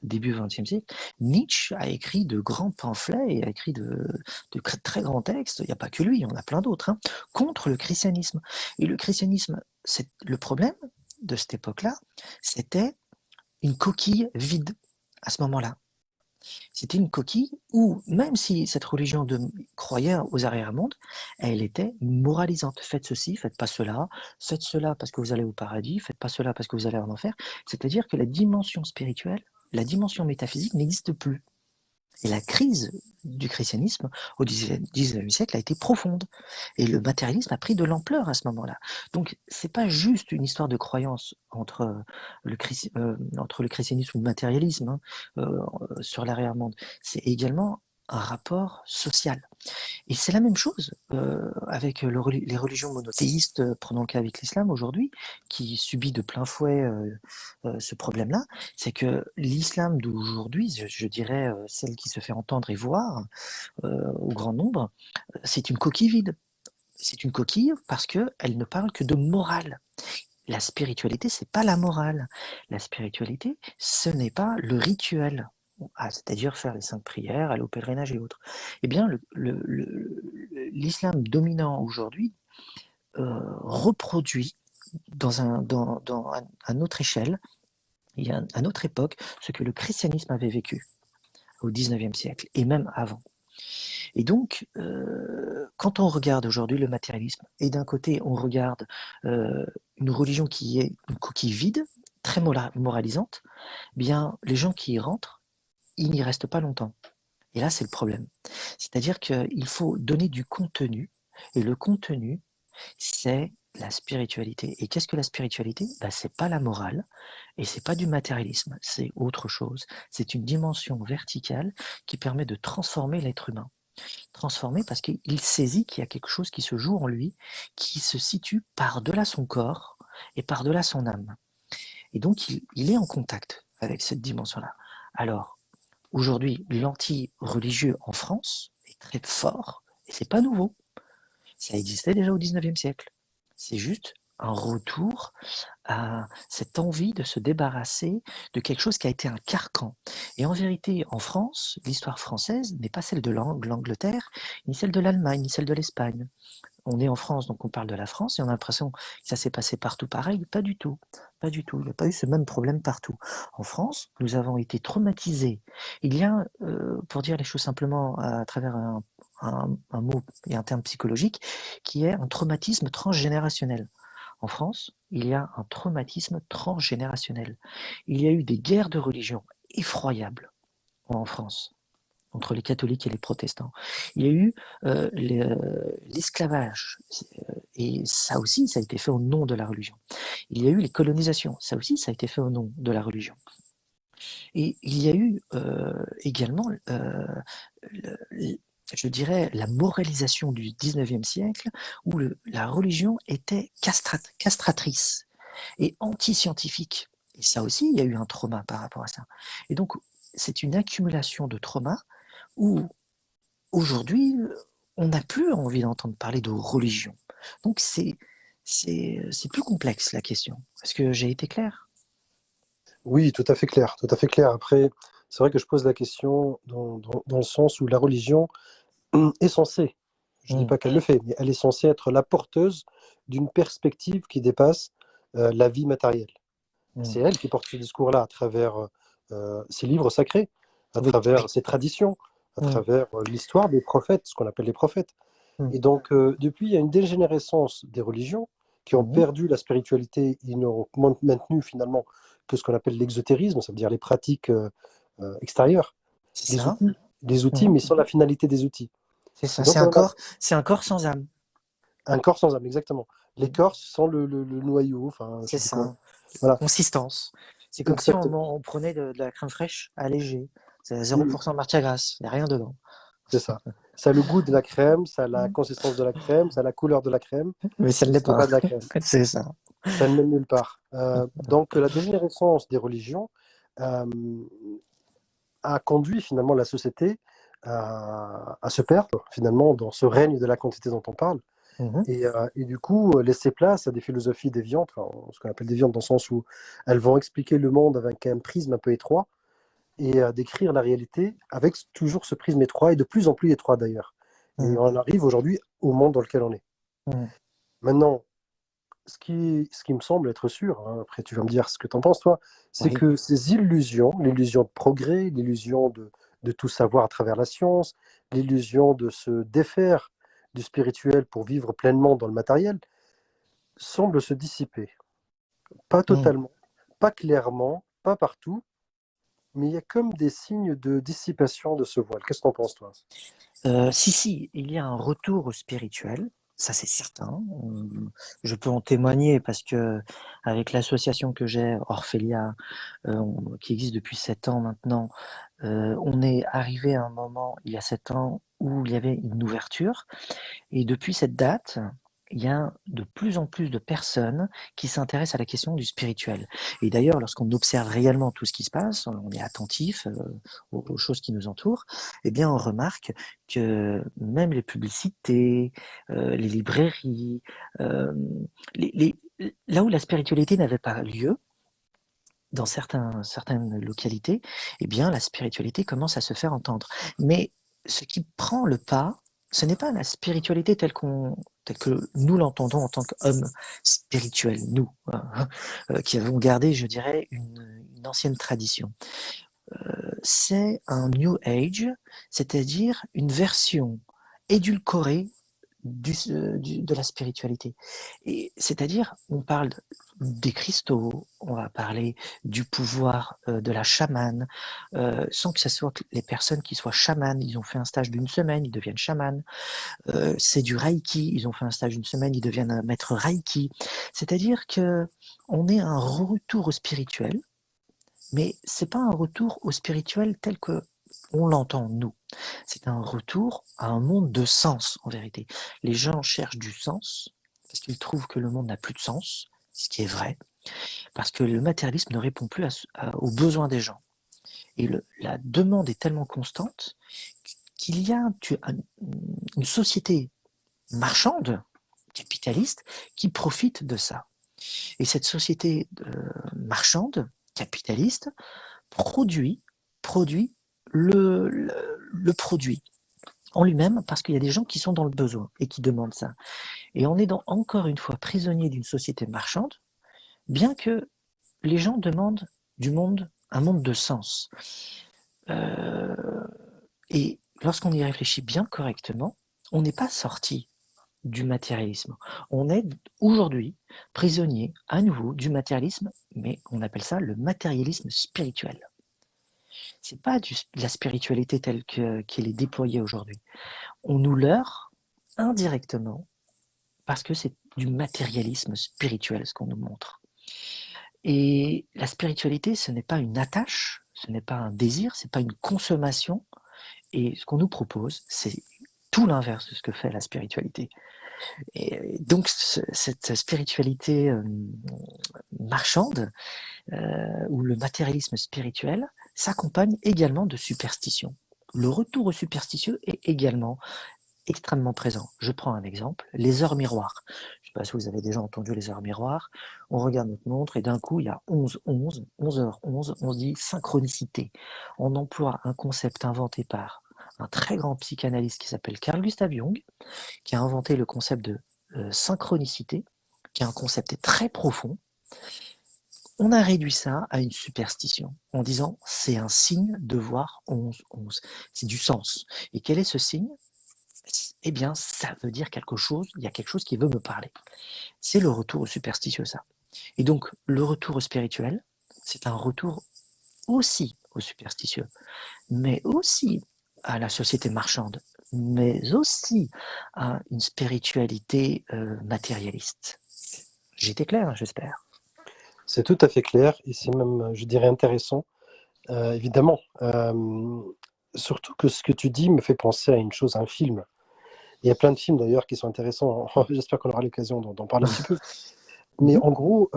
début 20e siècle, Nietzsche a écrit de grands pamphlets et a écrit de très grands textes, il n'y a pas que lui, il y en a plein d'autres, hein, contre le christianisme. Et le christianisme, c'est le problème de cette époque-là, c'était une coquille vide à ce moment-là. C'était une coquille où, même si cette religion croyait aux arrière-mondes, elle était moralisante. Faites ceci, faites cela parce que vous allez au paradis, faites pas cela parce que vous allez en enfer. C'est-à-dire que la dimension spirituelle, la dimension métaphysique n'existe plus. Et la crise du christianisme au XIXe siècle a été profonde. Et le matérialisme a pris de l'ampleur à ce moment-là. Donc, c'est pas juste une histoire de croyance entre le christianisme ou le matérialisme, hein, sur l'arrière-monde. C'est également un rapport social. Et c'est la même chose avec les religions monothéistes, prenons le cas avec l'islam aujourd'hui, qui subit de plein fouet ce problème-là. C'est que l'islam d'aujourd'hui, je dirais celle qui se fait entendre et voir au grand nombre, c'est une coquille vide. C'est une coquille parce qu'elle ne parle que de morale. La spiritualité, c'est pas la morale. La spiritualité, ce n'est pas le rituel. C'est-à-dire faire les saintes prières, aller au pèlerinage et autres. Eh bien, l'islam dominant aujourd'hui reproduit à notre échelle et à notre époque ce que le christianisme avait vécu au XIXe siècle et même avant. Et donc, quand on regarde aujourd'hui le matérialisme, et d'un côté on regarde une religion qui est une coquille vide, très moralisante, eh bien les gens qui y rentrent, ils n'y restent pas longtemps. Et là, c'est le problème. C'est-à-dire qu'il faut donner du contenu, et le contenu, c'est la spiritualité. Et qu'est-ce que la spiritualité? C'est pas la morale, et c'est pas du matérialisme, c'est autre chose. C'est une dimension verticale qui permet de transformer l'être humain. Transformer parce qu'il saisit qu'il y a quelque chose qui se joue en lui, qui se situe par-delà son corps et par-delà son âme. Et donc, il est en contact avec cette dimension-là. Alors, aujourd'hui, l'anti-religieux en France est très fort, et c'est pas nouveau. Ça existait déjà au XIXe siècle. C'est juste un retour à cette envie de se débarrasser de quelque chose qui a été un carcan. Et en vérité, en France, l'histoire française n'est pas celle de l'Angleterre, ni celle de l'Allemagne, ni celle de l'Espagne. On est en France, donc on parle de la France, et on a l'impression que ça s'est passé partout pareil. Pas du tout. Pas du tout. Il n'y a pas eu ce même problème partout. En France, nous avons été traumatisés. Il y a, pour dire les choses simplement à travers un mot et un terme psychologique, qui est un traumatisme transgénérationnel. En France, il y a un traumatisme transgénérationnel. Il y a eu des guerres de religion effroyables en France entre les catholiques et les protestants. Il y a eu l'esclavage, et ça aussi, ça a été fait au nom de la religion. Il y a eu les colonisations, ça aussi, ça a été fait au nom de la religion. Et il y a eu également, je dirais, la moralisation du 19e siècle, où la religion était castratrice et anti-scientifique. Et ça aussi, il y a eu un trauma par rapport à ça. Et donc, c'est une accumulation de traumas où aujourd'hui, on n'a plus envie d'entendre parler de religion. Donc c'est plus complexe la question. Est-ce que j'ai été clair? Oui, tout à fait clair, tout à fait clair. Après, c'est vrai que je pose la question dans le sens où la religion est censée, je ne dis Mm. pas qu'elle le fait, mais elle est censée être la porteuse d'une perspective qui dépasse la vie matérielle. Mm. C'est elle qui porte ce discours-là à travers ses livres sacrés, à Oui. travers ses traditions, à Mm. travers l'histoire des prophètes, ce qu'on appelle les prophètes. Mm. Et donc, depuis, il y a une dégénérescence des religions qui ont Mhm. perdu la spiritualité et n'ont maintenu finalement que ce qu'on appelle l'exotérisme, ça veut dire les pratiques extérieures, C'est les ça. outils, les outils, Mhm. mais sans la finalité des outils. C'est Et ça. donc, on en a C'est un corps sans âme. un corps sans âme, exactement. Mhm. L'écorce sans le noyau, enfin, je C'est sais plus quoi. ça. Voilà, Consistance. C'est comme si exactement. on prenait de la crème fraîche allégée. C'est Oui, oui, 0% de matière grasse. Il n'y a rien dedans. c'est ça. Ça a le goût de la crème, ça a la Mm. consistance de la crème, ça a la couleur de la crème, Mais ça ne mais l'est ce n'est pas. pas de la crème. C'est ça. Ça ne mène nulle part. Donc, la dégénérescence des religions euh, a conduit finalement la société à se perdre finalement dans ce règne de la quantité dont on parle. Mhm. Et du coup, laisser place à des philosophies déviantes, enfin, ce qu'on appelle déviantes dans le sens où elles vont expliquer le monde avec un prisme un peu étroit et décrire la réalité avec toujours ce prisme étroit et de plus en plus étroit d'ailleurs. Et Mhm. on arrive aujourd'hui au monde dans lequel on est. Mhm. Maintenant, ce qui me semble être sûr, hein, après tu vas me dire ce que tu en penses toi, c'est Oui. que ces illusions, l'illusion de progrès, l'illusion de tout savoir à travers la science, l'illusion de se défaire du spirituel pour vivre pleinement dans le matériel, semblent se dissiper. Pas Mhm. totalement, pas clairement, pas partout, mais il y a comme des signes de dissipation de ce voile. Qu'est-ce que tu en penses, toi? Si, il y a un retour au spirituel, ça c'est certain. Je peux en témoigner parce que avec l'association que j'ai, Orphelia, qui existe depuis 7 ans maintenant, on est arrivé à un moment, il y a 7 ans, où il y avait une ouverture. Et depuis cette date, il y a de plus en plus de personnes qui s'intéressent à la question du spirituel. Et d'ailleurs, lorsqu'on observe réellement tout ce qui se passe, on est attentif aux choses qui nous entourent, eh bien, on remarque que même les publicités, les librairies, euh, là où la spiritualité n'avait pas lieu, dans certaines localités, eh bien, la spiritualité commence à se faire entendre. Mais ce qui prend le pas, ce n'est pas la spiritualité telle que nous l'entendons en tant qu'hommes spirituels, nous, hein, qui avons gardé, je dirais, une ancienne tradition. C'est un New Age, c'est-à-dire une version édulcorée de la spiritualité. Et c'est-à-dire, on parle des cristaux, on va parler du pouvoir de la chamane, sans que ce soit les personnes qui soient chamanes, ils ont fait un stage d'une semaine, ils deviennent chamanes. C'est du reiki, ils ont fait un stage d'une semaine, ils deviennent un maître reiki. C'est-à-dire que on est un retour au spirituel, mais c'est pas un retour au spirituel tel que on l'entend nous. C'est un retour à un monde de sens, en vérité. Les gens cherchent du sens parce qu'ils trouvent que le monde n'a plus de sens, ce qui est vrai, parce que le matérialisme ne répond plus aux besoins des gens. Et la demande est tellement constante qu'il y a une société marchande, capitaliste, qui profite de ça. Et cette société marchande, capitaliste, produit, produit le produit en lui-même parce qu'il y a des gens qui sont dans le besoin et qui demandent ça. Et on est encore une fois prisonnier d'une société marchande, bien que les gens demandent du monde, un monde de sens. Euh, et lorsqu'on y réfléchit bien correctement, on n'est pas sorti du matérialisme. On est aujourd'hui prisonnier à nouveau du matérialisme, mais on appelle ça le matérialisme spirituel. C'est pas de la spiritualité telle qu'elle est déployée aujourd'hui. On nous leurre indirectement parce que c'est du matérialisme spirituel ce qu'on nous montre. Et la spiritualité, ce n'est pas une attache, ce n'est pas un désir, c'est pas une consommation. Et ce qu'on nous propose, c'est tout l'inverse de ce que fait la spiritualité. Et donc cette spiritualité marchande ou le matérialisme spirituel s'accompagne également de superstitions. Le retour au superstitieux est également extrêmement présent. Je prends un exemple, les heures miroirs. Je ne sais pas si vous avez déjà entendu les heures miroirs. On regarde notre montre et d'un coup, il y a 11h11, on se dit synchronicité. On emploie un concept inventé par un très grand psychanalyste qui s'appelle Carl Gustav Jung, qui a inventé le concept de synchronicité, qui est un concept très profond. On a réduit ça à une superstition en disant c'est un signe de voir 11-11. C'est du sens. Et quel est ce signe? Eh bien, ça veut dire quelque chose, il y a quelque chose qui veut me parler. C'est le retour au superstitieux, ça. Et donc, le retour au spirituel, c'est un retour aussi au superstitieux, mais aussi à la société marchande, mais aussi à une spiritualité matérialiste. J'étais clair, hein, j'espère. C'est tout à fait clair et c'est même, je dirais, intéressant. Évidemment, surtout que ce que tu dis me fait penser à une chose, un film. Il y a plein de films d'ailleurs qui sont intéressants. J'espère qu'on aura l'occasion d'en parler un petit peu. Mais Mhm, en gros,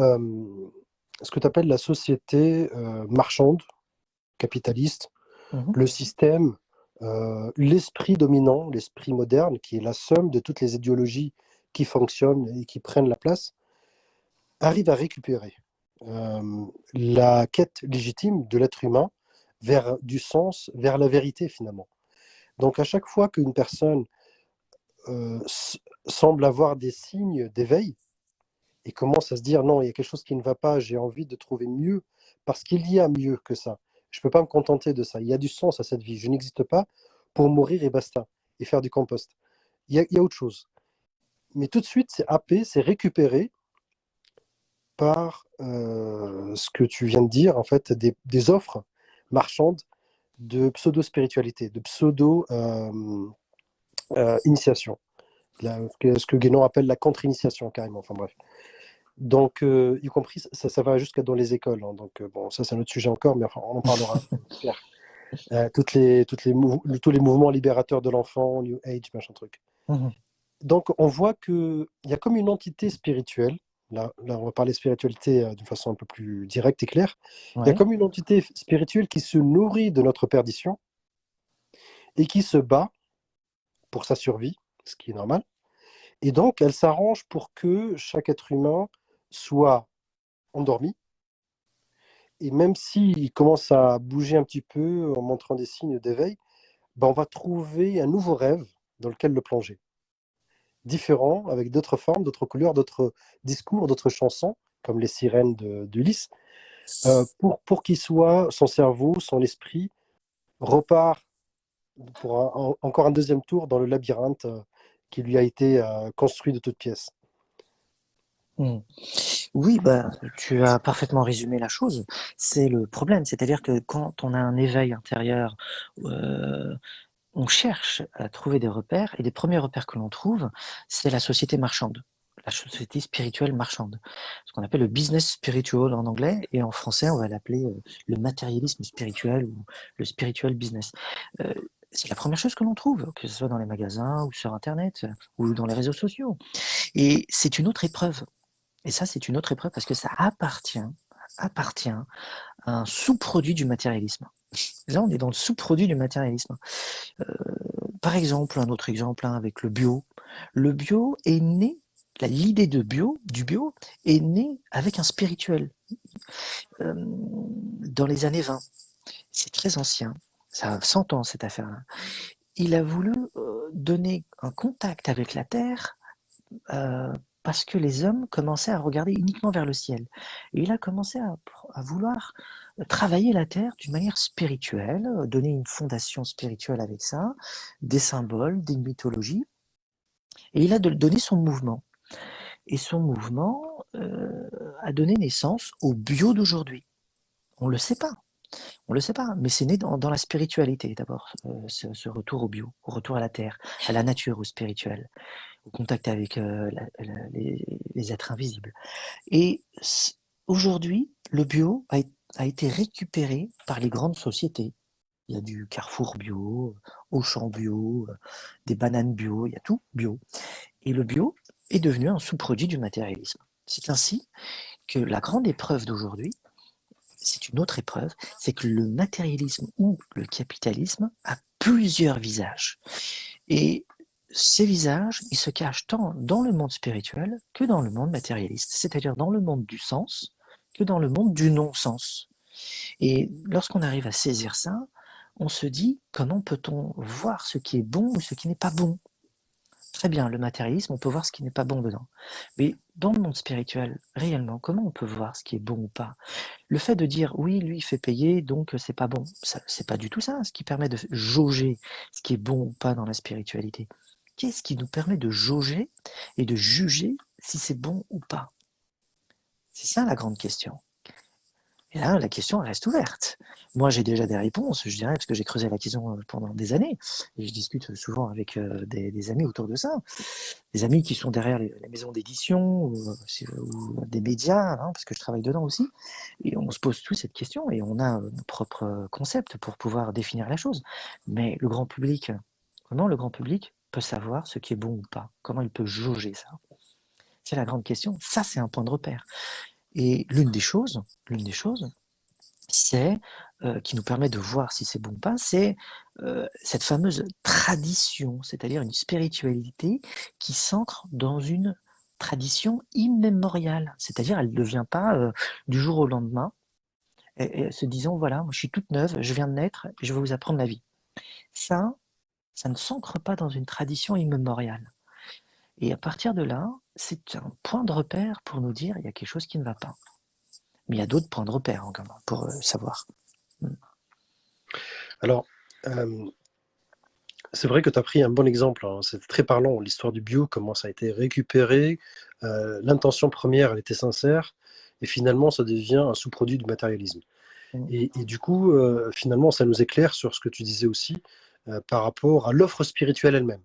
ce que tu appelles la société marchande, capitaliste, mhm. le système, l'esprit dominant, l'esprit moderne, qui est la somme de toutes les idéologies qui fonctionnent et qui prennent la place, arrive à récupérer la quête légitime de l'être humain vers du sens, vers la vérité finalement. Donc à chaque fois qu'une personne semble avoir des signes d'éveil et commence à se dire non, il y a quelque chose qui ne va pas, j'ai envie de trouver mieux, parce qu'il y a mieux que ça. Je ne peux pas me contenter de ça. Il y a du sens à cette vie. Je n'existe pas pour mourir et basta, et faire du compost. Il y a autre chose. Mais tout de suite, c'est happé, c'est récupéré par ce que tu viens de dire, en fait, des offres marchande de pseudo-spiritualité, de pseudo-initiation. Ce que Guénon appelle la contre-initiation, carrément. Enfin bref. Donc, y compris, ça va jusqu'à dans les écoles, hein. Donc, bon, ça, c'est un autre sujet encore, mais enfin, on en parlera, j'espère. Tous les mouvements libérateurs de l'enfant, New Age, machin truc. Mhm. Donc, on voit qu'il y a comme une entité spirituelle. Là, on va parler spiritualité d'une façon un peu plus directe et claire. Il y a Ouais. comme une entité spirituelle qui se nourrit de notre perdition et qui se bat pour sa survie, ce qui est normal. Et donc, elle s'arrange pour que chaque être humain soit endormi. Et même s'il commence à bouger un petit peu en montrant des signes d'éveil, ben, on va trouver un nouveau rêve dans lequel le plonger. Différent, avec d'autres formes, d'autres couleurs, d'autres discours, d'autres chansons, comme les sirènes d'Ulysse, pour qu'il soit, son cerveau, son esprit, repart pour encore un deuxième tour dans le labyrinthe qui lui a été construit de toutes pièces. Mhm. Oui, bah, tu as parfaitement résumé la chose. C'est le problème. C'est-à-dire que quand on a un éveil intérieur, euh, on cherche à trouver des repères, et les premiers repères que l'on trouve, c'est la société marchande, la société spirituelle marchande, ce qu'on appelle le business spiritual en anglais, et en français, on va l'appeler le matérialisme spirituel ou le spiritual business. Euh, c'est la première chose que l'on trouve, que ce soit dans les magasins ou sur Internet ou dans les réseaux sociaux. Et c'est une autre épreuve. Et ça, c'est une autre épreuve parce que ça appartient à un sous-produit du matérialisme. Là, on est dans le sous-produit du matérialisme. Euh, Par exemple, un autre exemple hein, avec le bio. Le bio est né, l'idée du bio, est née avec un spirituel dans les années 20. C'est très ancien, ça a 100 ans cette affaire-là. Il a voulu donner un contact avec la terre parce que les hommes commençaient à regarder uniquement vers le ciel. Et il a commencé à vouloir travailler la terre d'une manière spirituelle, donner une fondation spirituelle avec ça, des symboles, des mythologies. Et il a donné son mouvement. Et son mouvement a donné naissance au bio d'aujourd'hui. On ne le sait pas. On le sait pas, mais c'est né dans la spiritualité d'abord, ce retour au bio, au retour à la terre, à la nature, au spirituel, au contact avec les êtres invisibles. Et aujourd'hui, le bio a été récupéré par les grandes sociétés. Il y a du Carrefour bio, Auchan bio, des bananes bio, il y a tout bio. Et le bio est devenu un sous-produit du matérialisme. C'est ainsi que la grande épreuve d'aujourd'hui, c'est une autre épreuve, c'est que le matérialisme ou le capitalisme a plusieurs visages. Et ces visages, ils se cachent tant dans le monde spirituel que dans le monde matérialiste, c'est-à-dire dans le monde du sens que dans le monde du non-sens. Et lorsqu'on arrive à saisir ça, on se dit comment peut-on voir ce qui est bon ou ce qui n'est pas bon. Très bien, le matérialisme, on peut voir ce qui n'est pas bon dedans. Mais dans le monde spirituel, réellement, comment on peut voir ce qui est bon ou pas? Le fait de dire oui, lui, il fait payer, donc c'est pas bon, c'est pas du tout ça, ce qui permet de jauger ce qui est bon ou pas dans la spiritualité. Qu'est-ce qui nous permet de jauger et de juger si c'est bon ou pas? C'est ça la grande question. Et là, la question reste ouverte. Moi, j'ai déjà des réponses, je dirais, parce que j'ai creusé la question pendant des années. Et je discute souvent avec des amis autour de ça. Des amis qui sont derrière les maisons d'édition ou des médias, hein, parce que je travaille dedans aussi. Et on se pose tous cette question et on a nos propres concepts pour pouvoir définir la chose. Mais le grand public, comment le grand public peut savoir ce qui est bon ou pas? Comment il peut jauger ça? C'est la grande question. Ça, c'est un point de repère. Et l'une des choses, c'est qui nous permet de voir si c'est bon ou pas, c'est cette fameuse tradition, c'est-à-dire une spiritualité qui s'ancre dans une tradition immémoriale. C'est-à-dire, elle ne devient pas du jour au lendemain, et se disant, voilà, moi, je suis toute neuve, je viens de naître, je vais vous apprendre la vie. Ça, ça ne s'ancre pas dans une tradition immémoriale. Et à partir de là, c'est un point de repère pour nous dire, il y a quelque chose qui ne va pas. Mais il y a d'autres points de repère encore pour savoir. Mm. Alors, euh, c'est vrai que tu as pris un bon exemple, hein. C'est très parlant, l'histoire du bio, comment ça a été récupéré. L'intention première, elle était sincère, et finalement, ça devient un sous-produit du matérialisme. Mm. Et du coup, finalement, ça nous éclaire sur ce que tu disais aussi par rapport à l'offre spirituelle elle-même.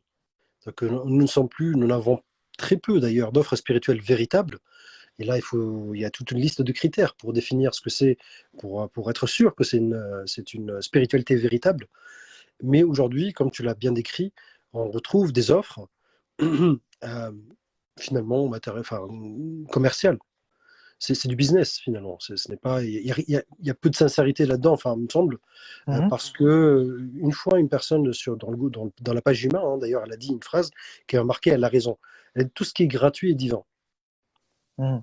Donc, nous n'avons très peu d'ailleurs d'offres spirituelles véritables. Et là, il y a toute une liste de critères pour définir ce que c'est, pour être sûr que c'est une spiritualité véritable. Mais aujourd'hui, comme tu l'as bien décrit, on retrouve des offres finalement enfin, commerciales. C'est du business finalement. Ce n'est pas, il y a peu de sincérité là-dedans, enfin, il me semble, Mhm. parce que une fois une personne dans la page humain, hein, d'ailleurs, elle a dit une phrase qui a marqué, elle a raison. Elle dit, tout ce qui est gratuit est divin. Mhm.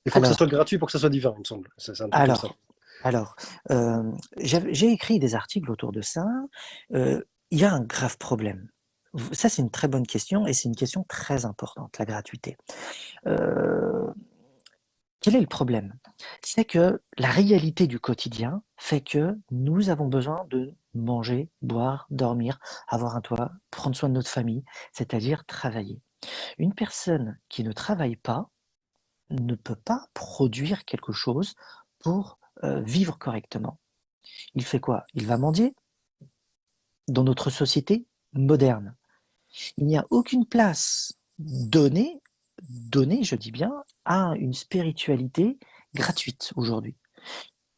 Il faut que ça soit Alors, gratuit pour que ça soit divin, il me semble. C'est un truc comme ça. alors, alors, j'ai écrit des articles autour de ça. Il y a un grave problème. Ça, c'est une très bonne question et c'est une question très importante, la gratuité. Euh, Quel est le problème? C'est que la réalité du quotidien fait que nous avons besoin de manger, boire, dormir, avoir un toit, prendre soin de notre famille, c'est-à-dire travailler. Une personne qui ne travaille pas ne peut pas produire quelque chose pour vivre correctement. Il fait quoi? Il va mendier dans notre société moderne. Il n'y a aucune place donnée, je dis bien, à une spiritualité gratuite aujourd'hui.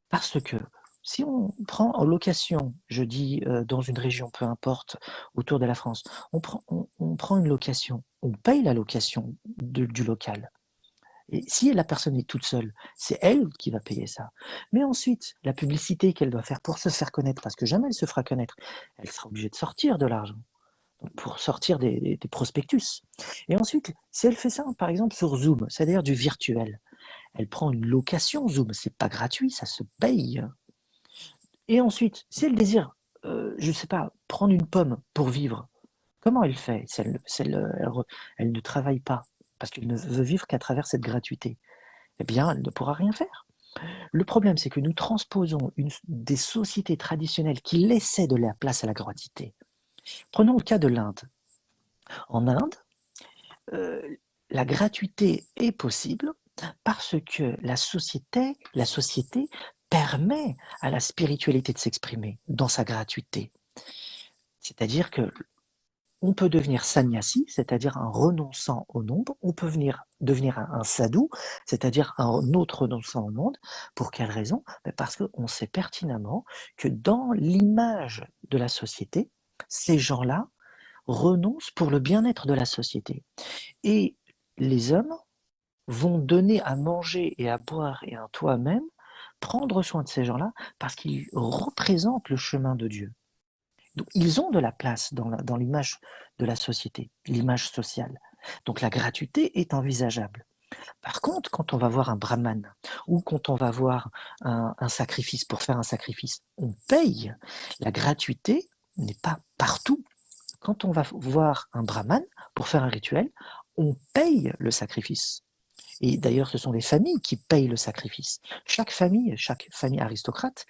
Parce que si on prend en location, je dis dans une région, peu importe, autour de la France, on prend une location, on paye la location du local. Et si la personne est toute seule, c'est elle qui va payer ça. Mais ensuite, la publicité qu'elle doit faire pour se faire connaître, parce que jamais elle se fera connaître, elle sera obligée de sortir de l'argent pour sortir des prospectus. Et ensuite, si elle fait ça, par exemple, sur Zoom, c'est-à-dire du virtuel, elle prend une location Zoom, c'est pas gratuit, ça se paye. Et ensuite, si elle désire, je ne sais pas, prendre une pomme pour vivre, comment elle fait elle ne travaille pas, parce qu'elle ne veut vivre qu'à travers cette gratuité. Eh bien, elle ne pourra rien faire. Le problème, c'est que nous transposons des sociétés traditionnelles qui laissaient de la place à la gratuité. Prenons le cas de l'Inde. En Inde, euh, la gratuité est possible parce que la société permet à la spiritualité de s'exprimer dans sa gratuité. C'est-à-dire que on peut devenir sannyasi, c'est-à-dire un renonçant au nombre, on peut devenir un sadhu, c'est-à-dire un autre renonçant au monde. Pour quelle raison? Parce qu'on sait pertinemment que dans l'image de la société, ces gens-là renoncent pour le bien-être de la société. Et les hommes vont donner à manger et à boire et un toit même, prendre soin de ces gens-là, parce qu'ils représentent le chemin de Dieu. Donc, ils ont de la place dans l'image de la société, l'image sociale. Donc la gratuité est envisageable. Par contre, quand on va voir un brahman ou quand on va voir un sacrifice pour faire un sacrifice, on paye. La gratuité n'est pas partout. Quand on va voir un brahman pour faire un rituel, on paye le sacrifice. Et d'ailleurs, ce sont les familles qui payent le sacrifice. Chaque famille aristocrate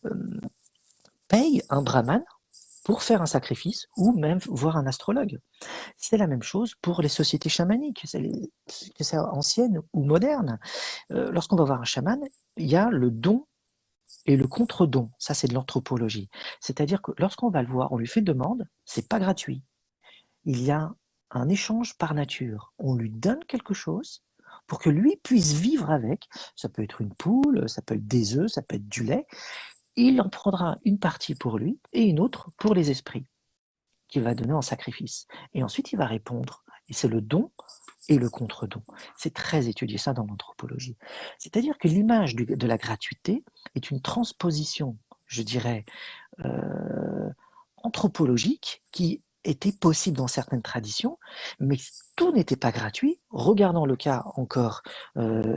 euh, paye un brahman pour faire un sacrifice ou même voir un astrologue. C'est la même chose pour les sociétés chamaniques, que c'est ancienne ou moderne. Lorsqu'on va voir un chaman, il y a le don et le contre-don. Ça, c'est de l'anthropologie. C'est-à-dire que lorsqu'on va le voir, on lui fait une demande, c'est pas gratuit. Il y a un échange par nature. On lui donne quelque chose pour que lui puisse vivre avec. Ça peut être une poule, ça peut être des œufs, ça peut être du lait. Il en prendra une partie pour lui et une autre pour les esprits qu'il va donner en sacrifice. Et ensuite, il va répondre. Et c'est le don et le contre-don. C'est très étudié ça dans l'anthropologie. C'est-à-dire que l'image de la gratuité est une transposition, je dirais, euh, anthropologique qui était possible dans certaines traditions, mais tout n'était pas gratuit. Regardons le cas encore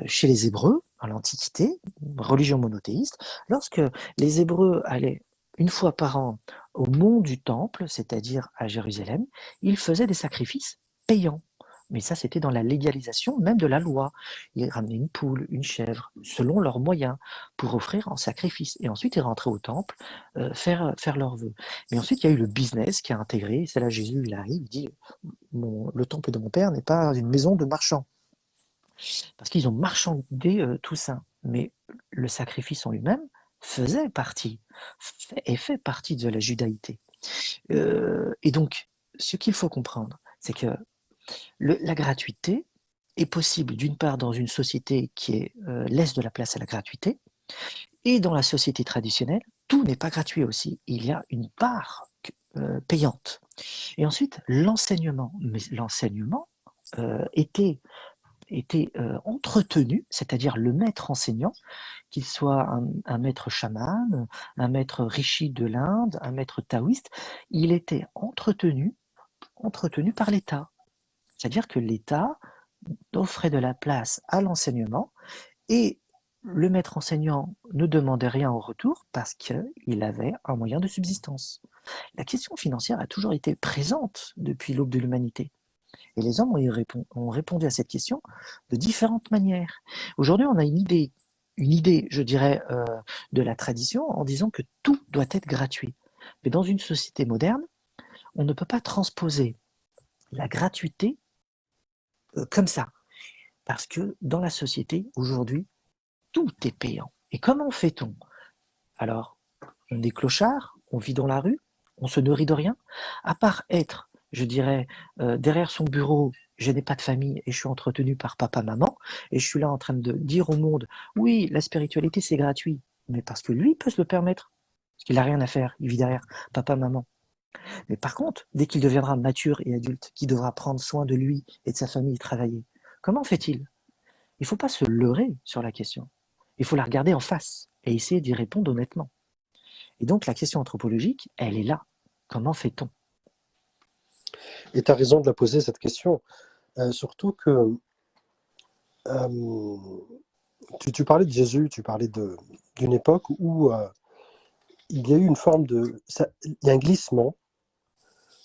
chez les Hébreux, à l'Antiquité, religion monothéiste, lorsque les Hébreux allaient une fois par an au mont du Temple, c'est-à-dire à Jérusalem, ils faisaient des sacrifices payants. Mais ça, c'était dans la légalisation même de la loi. Ils ramenaient une poule, une chèvre, selon leurs moyens, pour offrir en sacrifice. Et ensuite, ils rentraient au temple faire leurs vœux. Mais ensuite, il y a eu le business qui a intégré. C'est là Jésus, il arrive, il dit le temple de mon père n'est pas une maison de marchands. Parce qu'ils ont marchandé tout ça. Mais le sacrifice en lui-même faisait partie et fait partie de la judaïté. Et donc, ce qu'il faut comprendre, c'est que la gratuité est possible d'une part dans une société qui laisse de la place à la gratuité, et dans la société traditionnelle, tout n'est pas gratuit aussi. Il y a une part payante. Et ensuite, l'enseignement. Mais l'enseignement était entretenu, c'est-à-dire le maître enseignant, qu'il soit un maître chaman, un maître rishi de l'Inde, un maître taoïste, il était entretenu par l'État. C'est-à-dire que l'État offrait de la place à l'enseignement et le maître enseignant ne demandait rien en retour parce qu'il avait un moyen de subsistance. La question financière a toujours été présente depuis l'aube de l'humanité. Et les hommes ont répondu à cette question de différentes manières. Aujourd'hui, on a une idée, je dirais, de la tradition en disant que tout doit être gratuit. Mais dans une société moderne, on ne peut pas transposer la gratuité comme ça. Parce que dans la société, aujourd'hui, tout est payant. Et comment fait-on? Alors, on est clochard, on vit dans la rue, on se nourrit de rien, à part être, je dirais, derrière son bureau, je n'ai pas de famille et je suis entretenu par papa, maman, et je suis là en train de dire au monde, oui, la spiritualité c'est gratuit, mais parce que lui peut se le permettre, parce qu'il n'a rien à faire, il vit derrière papa, maman. Mais par contre, dès qu'il deviendra mature et adulte, qui devra prendre soin de lui et de sa famille et travailler, comment fait-il? Il ne faut pas se leurrer sur la question. Il faut la regarder en face et essayer d'y répondre honnêtement. Et donc la question anthropologique, elle est là. Comment fait-on? Et tu as raison de la poser, cette question. Surtout que tu parlais de Jésus, tu parlais d'une époque où il y a eu une forme il y a un glissement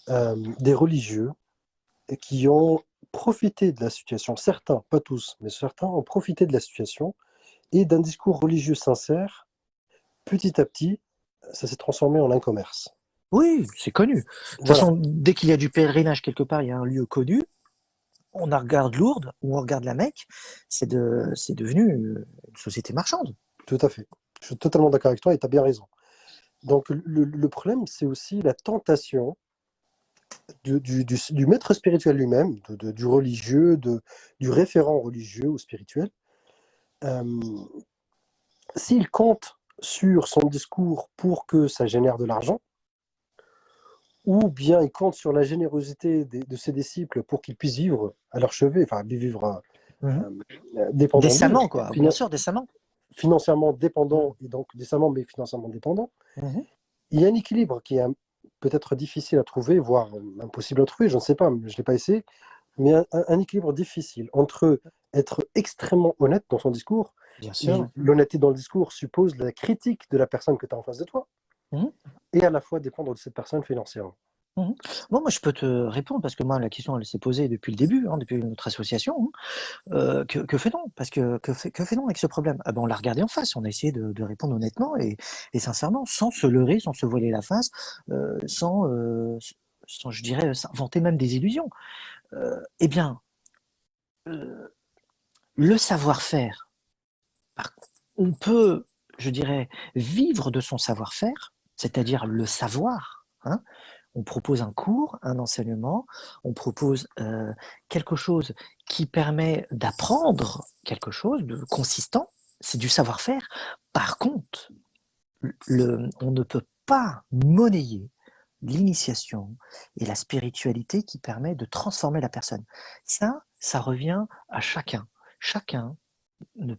des religieux qui ont profité de la situation. Certains, pas tous, mais certains ont profité de la situation et d'un discours religieux sincère. Petit à petit, ça s'est transformé en un commerce. Oui, c'est connu. De toute Voilà, façon, dès qu'il y a du pèlerinage quelque part, il y a un lieu connu, on regarde Lourdes ou on regarde la Mecque, c'est devenu une société marchande. tout à fait. Je suis totalement d'accord avec toi et tu as bien raison. Donc le problème, c'est aussi la tentation du maître spirituel lui-même, du religieux, du référent religieux ou spirituel. Euh, S'il compte sur son discours pour que ça génère de l'argent, ou bien il compte sur la générosité de ses disciples pour qu'ils puissent vivre à leur chevet, enfin vivre Mhm. dépendant d'eux, Décemment, quoi. Bien sûr, décemment. financièrement Mhm. dépendant, et donc décemment, mais financièrement dépendant. Mhm. Il y a un équilibre qui est peut-être difficile à trouver, voire impossible à trouver, je ne sais pas, je ne l'ai pas essayé, mais un équilibre difficile entre être extrêmement honnête dans son discours, Bien mais sûr. l'honnêteté dans le discours suppose la critique de la personne que tu as en face de toi, Mhm. et à la fois dépendre de cette personne financièrement. Mhm. Bon, moi, je peux te répondre parce que moi, la question, elle s'est posée depuis le début, hein, depuis notre association. Que fait-on? Parce que fait-on avec ce problème? Ah ben, on l'a regardé en face, on a essayé de répondre honnêtement et sincèrement, sans se leurrer, sans se voiler la face, sans, je dirais, s'inventer même des illusions. Eh bien, euh, le savoir-faire, on peut, je dirais, vivre de son savoir-faire, c'est-à-dire le savoir, hein. On propose un cours, un enseignement, on propose quelque chose qui permet d'apprendre quelque chose de consistant, c'est du savoir-faire. Par contre, on ne peut pas monnayer l'initiation et la spiritualité qui permet de transformer la personne. Ça revient à chacun. Chacun ne,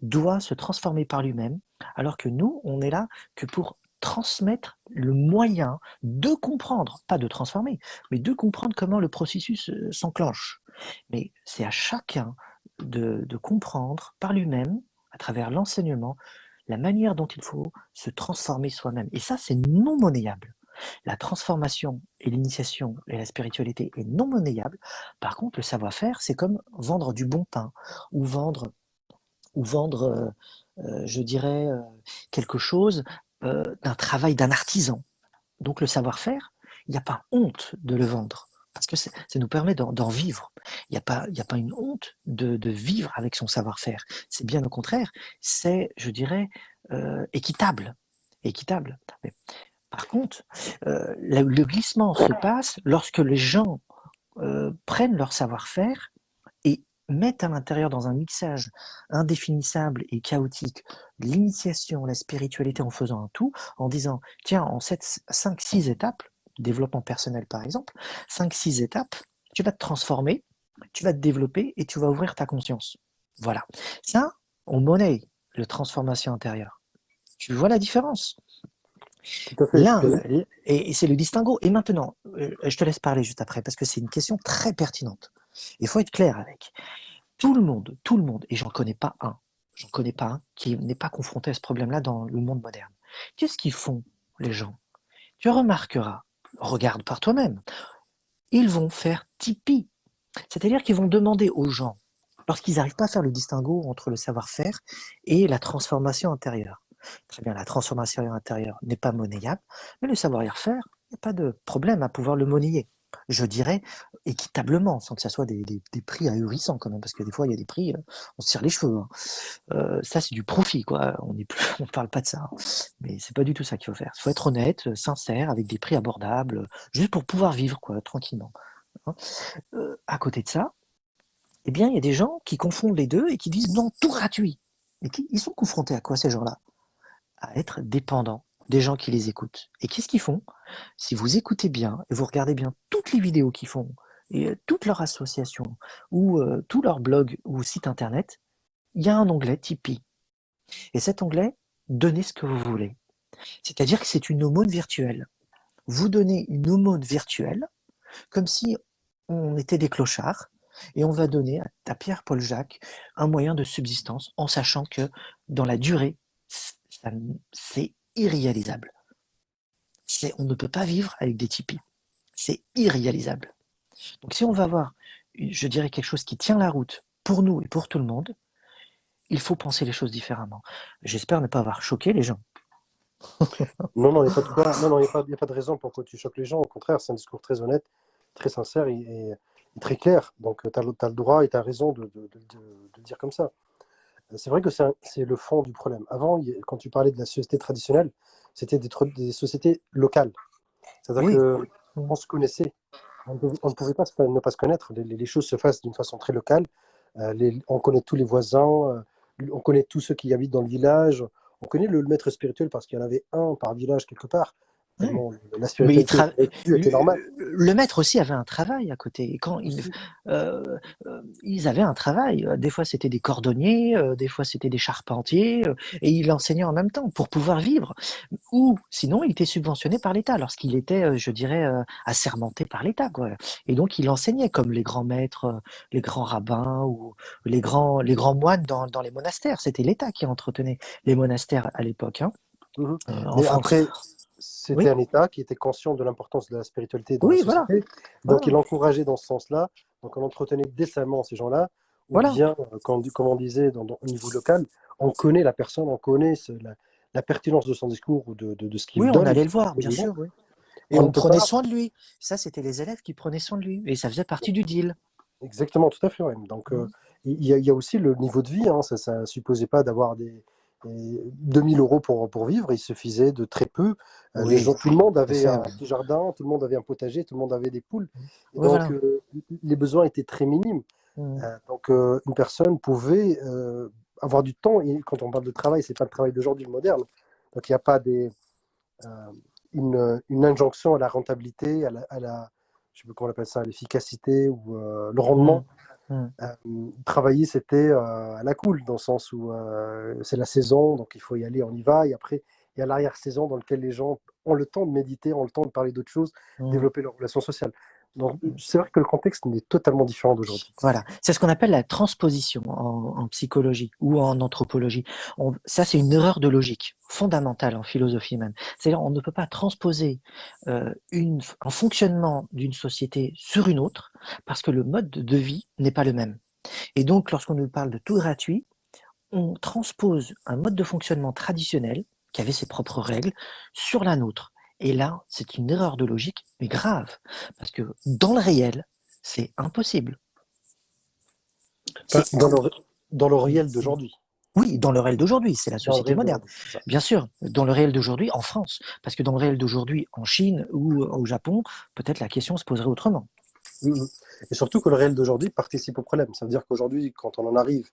doit se transformer par lui-même, alors que nous, on est là que pour transmettre le moyen de comprendre, pas de transformer, mais de comprendre comment le processus s'enclenche. Mais c'est à chacun de comprendre par lui-même, à travers l'enseignement, la manière dont il faut se transformer soi-même. Et ça, c'est non monnayable. La transformation et l'initiation et la spiritualité est non monnayable. Par contre, le savoir-faire, c'est comme vendre du bon pain ou vendre, je dirais, quelque chose d'un travail d'un artisan. Donc le savoir-faire, il n'y a pas honte de le vendre. parce que ça nous permet d'en vivre. Il y a pas une honte de vivre avec son savoir-faire. C'est bien au contraire, c'est, je dirais, équitable. Équitable. Mais par contre, le glissement se passe lorsque les gens prennent leur savoir-faire et mettent à l'intérieur dans un mixage indéfinissable et chaotique l'initiation, la spiritualité en faisant un tout, en disant, tiens, en 5-6 étapes, développement personnel par exemple, 5-6 étapes, tu vas te transformer, tu vas te développer et tu vas ouvrir ta conscience. Voilà. Ça, on monnaie le transformation intérieure. Tu vois la différence? Tout à fait. L'un, et c'est le distinguo. Et maintenant, je te laisse parler juste après, parce que c'est une question très pertinente. Il faut être clair avec. Tout le monde, et j'en connais pas un qui n'est pas confronté à ce problème-là dans le monde moderne. Qu'est-ce qu'ils font, les gens? Tu remarqueras, regarde par toi-même, ils vont faire Tipeee. C'est-à-dire qu'ils vont demander aux gens, lorsqu'ils n'arrivent pas à faire le distinguo entre le savoir-faire et la transformation intérieure. Très bien, la transformation intérieure n'est pas monnayable, mais le savoir-faire, il n'y a pas de problème à pouvoir le monnayer. Je dirais équitablement, sans que ça soit des prix ahurissants quand même, parce que des fois il y a des prix, on se tire les cheveux. Hein. Ça c'est du profit, quoi. On ne parle pas de ça. Hein. Mais c'est pas du tout ça qu'il faut faire. Il faut être honnête, sincère, avec des prix abordables, juste pour pouvoir vivre, quoi, tranquillement. Hein. À côté de ça, eh bien, il y a des gens qui confondent les deux et qui disent non, tout gratuit. Mais ils sont confrontés à quoi ces gens-là? À être dépendants des gens qui les écoutent. Et qu'est-ce qu'ils font? Si vous écoutez bien et vous regardez bien toutes les vidéos qu'ils font, et toutes leurs associations, ou tous leurs blogs ou sites internet, il y a un onglet Tipeee. Et cet onglet, donnez ce que vous voulez. C'est-à-dire que c'est une aumône virtuelle. Vous donnez une aumône virtuelle, comme si on était des clochards, et on va donner à Pierre-Paul Jacques un moyen de subsistance, en sachant que dans la durée, c'est irréalisable. On ne peut pas vivre avec des Tipeee. C'est irréalisable. Donc si on va avoir, je dirais, quelque chose qui tient la route pour nous et pour tout le monde, il faut penser les choses différemment. J'espère ne pas avoir choqué les gens. Non, non, il n'y a pas de quoi. Non, non, il y a pas de raison pour que tu choques les gens. Au contraire, c'est un discours très honnête, très sincère et très clair. Donc, tu as, le droit et tu as raison de le dire comme ça. C'est vrai que c'est le fond du problème. Avant, quand tu parlais de la société traditionnelle, c'était des sociétés locales. C'est-à-dire Oui. qu'on se connaissait. On ne pouvait pas ne pas se connaître. Les choses se fassent d'une façon très locale. On connaît tous les voisins, on connaît tous ceux qui habitent dans le village. On connaît le maître spirituel parce qu'il y en avait un par village quelque part. Ouais. Tellement la Mais spiritualité était normale. le maître aussi avait un travail à côté. Et quand Aussi. euh, ils avaient un travail, des fois c'était des cordonniers, des fois c'était des charpentiers, et il enseignait en même temps pour pouvoir vivre. Ou sinon, il était subventionné par l'État lorsqu'il était, je dirais, assermenté par l'État, quoi. Et donc, il enseignait comme les grands maîtres, les grands rabbins ou les grands moines dans les monastères. C'était l'État qui entretenait les monastères à l'époque, hein, Mhm. en Mais France. après, c'était Oui, un État qui était conscient de l'importance de la spiritualité dans la oui, voilà, société. Donc, voilà, il encourageait dans ce sens-là. Donc, on entretenait décemment ces gens-là. Ou voilà. bien, comme on disait au niveau local, on connaît la personne, on connaît la pertinence de son discours ou de ce Oui, qu'il on donne. allait le voir, bien sûr, oui. Et On ne on peut prenait pas. soin de lui. Ça, c'était les élèves qui prenaient soin de lui. Et ça faisait partie du deal. Exactement, tout à fait. Ouais. Donc, il y a aussi le niveau de vie. Hein. Ça ne supposait pas d'avoir des 2000 euros pour vivre. Il suffisait de très peu. Les Oui, gens, tout le monde tout à avait fait, un ouais. petit jardin, tout le monde avait un potager, tout le monde avait des poules. Et Oui, donc, voilà. les besoins étaient très minimes. Mm. Donc, une personne pouvait avoir du temps. Et quand on parle de travail, c'est pas le travail d'aujourd'hui moderne. Donc, il n'y a pas euh, une injonction à la rentabilité, je sais pas comment on appelle ça, à l'efficacité ou le Mm. rendement. Mm. Euh, Travailler, c'était à la cool, dans le sens où c'est la saison, donc il faut y aller, on y va. Et après, il y a l'arrière-saison dans lequel les gens ont le temps de méditer, ont le temps de parler d'autres choses, Mm. développer leurs relations sociales. Donc, c'est vrai que le contexte est totalement différent d'aujourd'hui. Voilà, c'est ce qu'on appelle la transposition en psychologie ou en anthropologie. Ça, c'est une erreur de logique fondamentale en philosophie même. C'est-à-dire, on ne peut pas transposer un fonctionnement d'une société sur une autre parce que le mode de vie n'est pas le même. Et donc, lorsqu'on nous parle de tout gratuit, on transpose un mode de fonctionnement traditionnel qui avait ses propres règles sur la nôtre. Et là, c'est une erreur de logique, mais grave, parce que dans le réel, c'est impossible. Enfin, C'est dans le réel d'aujourd'hui. Oui, dans le réel d'aujourd'hui, c'est la Dans le société réel moderne. d'aujourd'hui, c'est ça. Bien sûr, dans le réel d'aujourd'hui, en France, parce que dans le réel d'aujourd'hui, en Chine ou au Japon, peut-être la question se poserait autrement. Mhm. Et surtout que le réel d'aujourd'hui participe au problème. Ça veut dire qu'aujourd'hui, quand on en arrive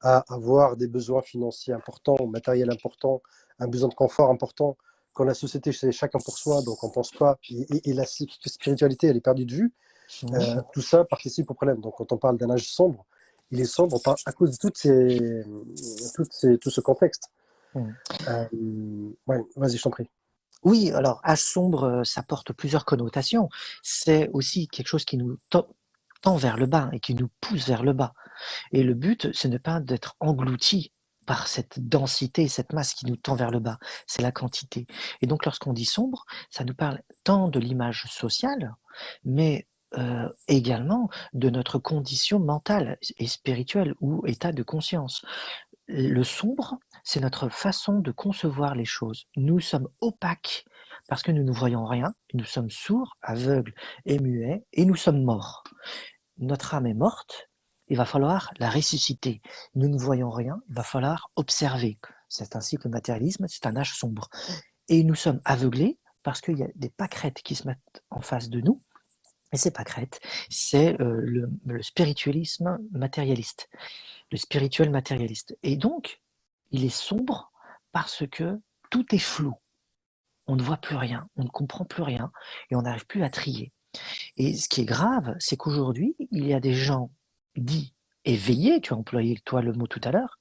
à avoir des besoins financiers importants, matériels importants, un besoin de confort important, quand la société c'est chacun pour soi, donc on pense pas, et la spiritualité elle est perdue de vue, Mhm. tout ça participe au problème. Donc quand on parle d'un âge sombre, il est sombre à cause de tout ce contexte. Mhm. Ouais, vas-y, je t'en prie. Oui, alors âge sombre, ça porte plusieurs connotations. C'est aussi quelque chose qui nous tend vers le bas et qui nous pousse vers le bas. Et le but, ce n'est pas d'être englouti par cette densité, cette masse qui nous tend vers le bas, c'est la quantité. Et donc lorsqu'on dit sombre, ça nous parle tant de l'image sociale, mais également de notre condition mentale et spirituelle ou état de conscience. Le sombre, c'est notre façon de concevoir les choses. Nous sommes opaques parce que nous ne voyons rien, nous sommes sourds, aveugles et muets, et nous sommes morts. Notre âme est morte, il va falloir la ressusciter. Nous ne voyons rien, il va falloir observer. C'est ainsi que le matérialisme, c'est un âge sombre. Et nous sommes aveuglés parce qu'il y a des pâquerettes qui se mettent en face de nous. Et ces pâquerettes, c'est le spiritualisme matérialiste, le spirituel matérialiste. Et donc, il est sombre parce que tout est flou. On ne voit plus rien, on ne comprend plus rien et on n'arrive plus à trier. Et ce qui est grave, c'est qu'aujourd'hui, il y a des gens dits éveillés, tu as employé toi le mot tout à l'heure,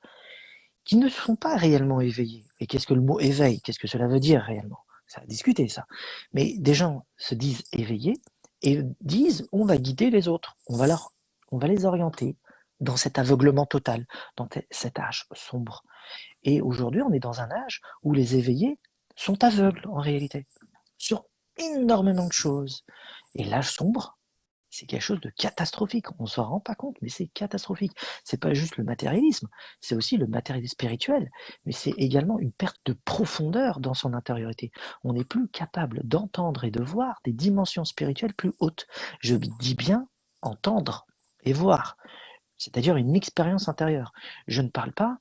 qui ne sont pas réellement éveillés. Et qu'est-ce que le mot éveil? Qu'est-ce que cela veut dire réellement? Ça a discuté ça. Mais des gens se disent éveillés et disent on va guider les autres, on va les orienter dans cet aveuglement total, dans cet âge sombre. Et aujourd'hui, on est dans un âge où les éveillés sont aveugles en réalité, sur énormément de choses. Et l'âge sombre, c'est quelque chose de catastrophique. On ne s'en rend pas compte, mais c'est catastrophique. C'est pas juste le matérialisme, c'est aussi le matérialisme spirituel, mais c'est également une perte de profondeur dans son intériorité. On n'est plus capable d'entendre et de voir des dimensions spirituelles plus hautes. Je dis bien entendre et voir, c'est-à-dire une expérience intérieure. Je ne parle pas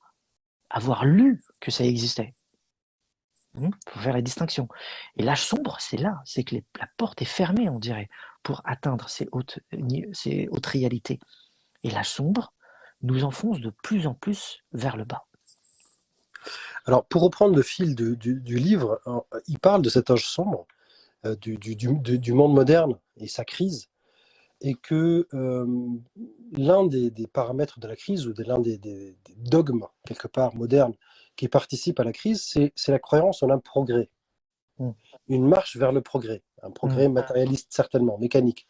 avoir lu que ça existait. Il faut faire la distinction. Et l'âge sombre, c'est là, c'est que la porte est fermée, on dirait, pour atteindre ces hautes réalités. Et l'âge sombre nous enfonce de plus en plus vers le bas. Alors, pour reprendre le fil du livre, il parle de cet âge sombre, du monde moderne et sa crise, et que l'un des paramètres de la crise, ou l'un des dogmes, quelque part, modernes, qui participent à la crise, c'est la croyance en un progrès, Mm. une marche vers le progrès, un Mm. progrès matérialiste certainement, mécanique.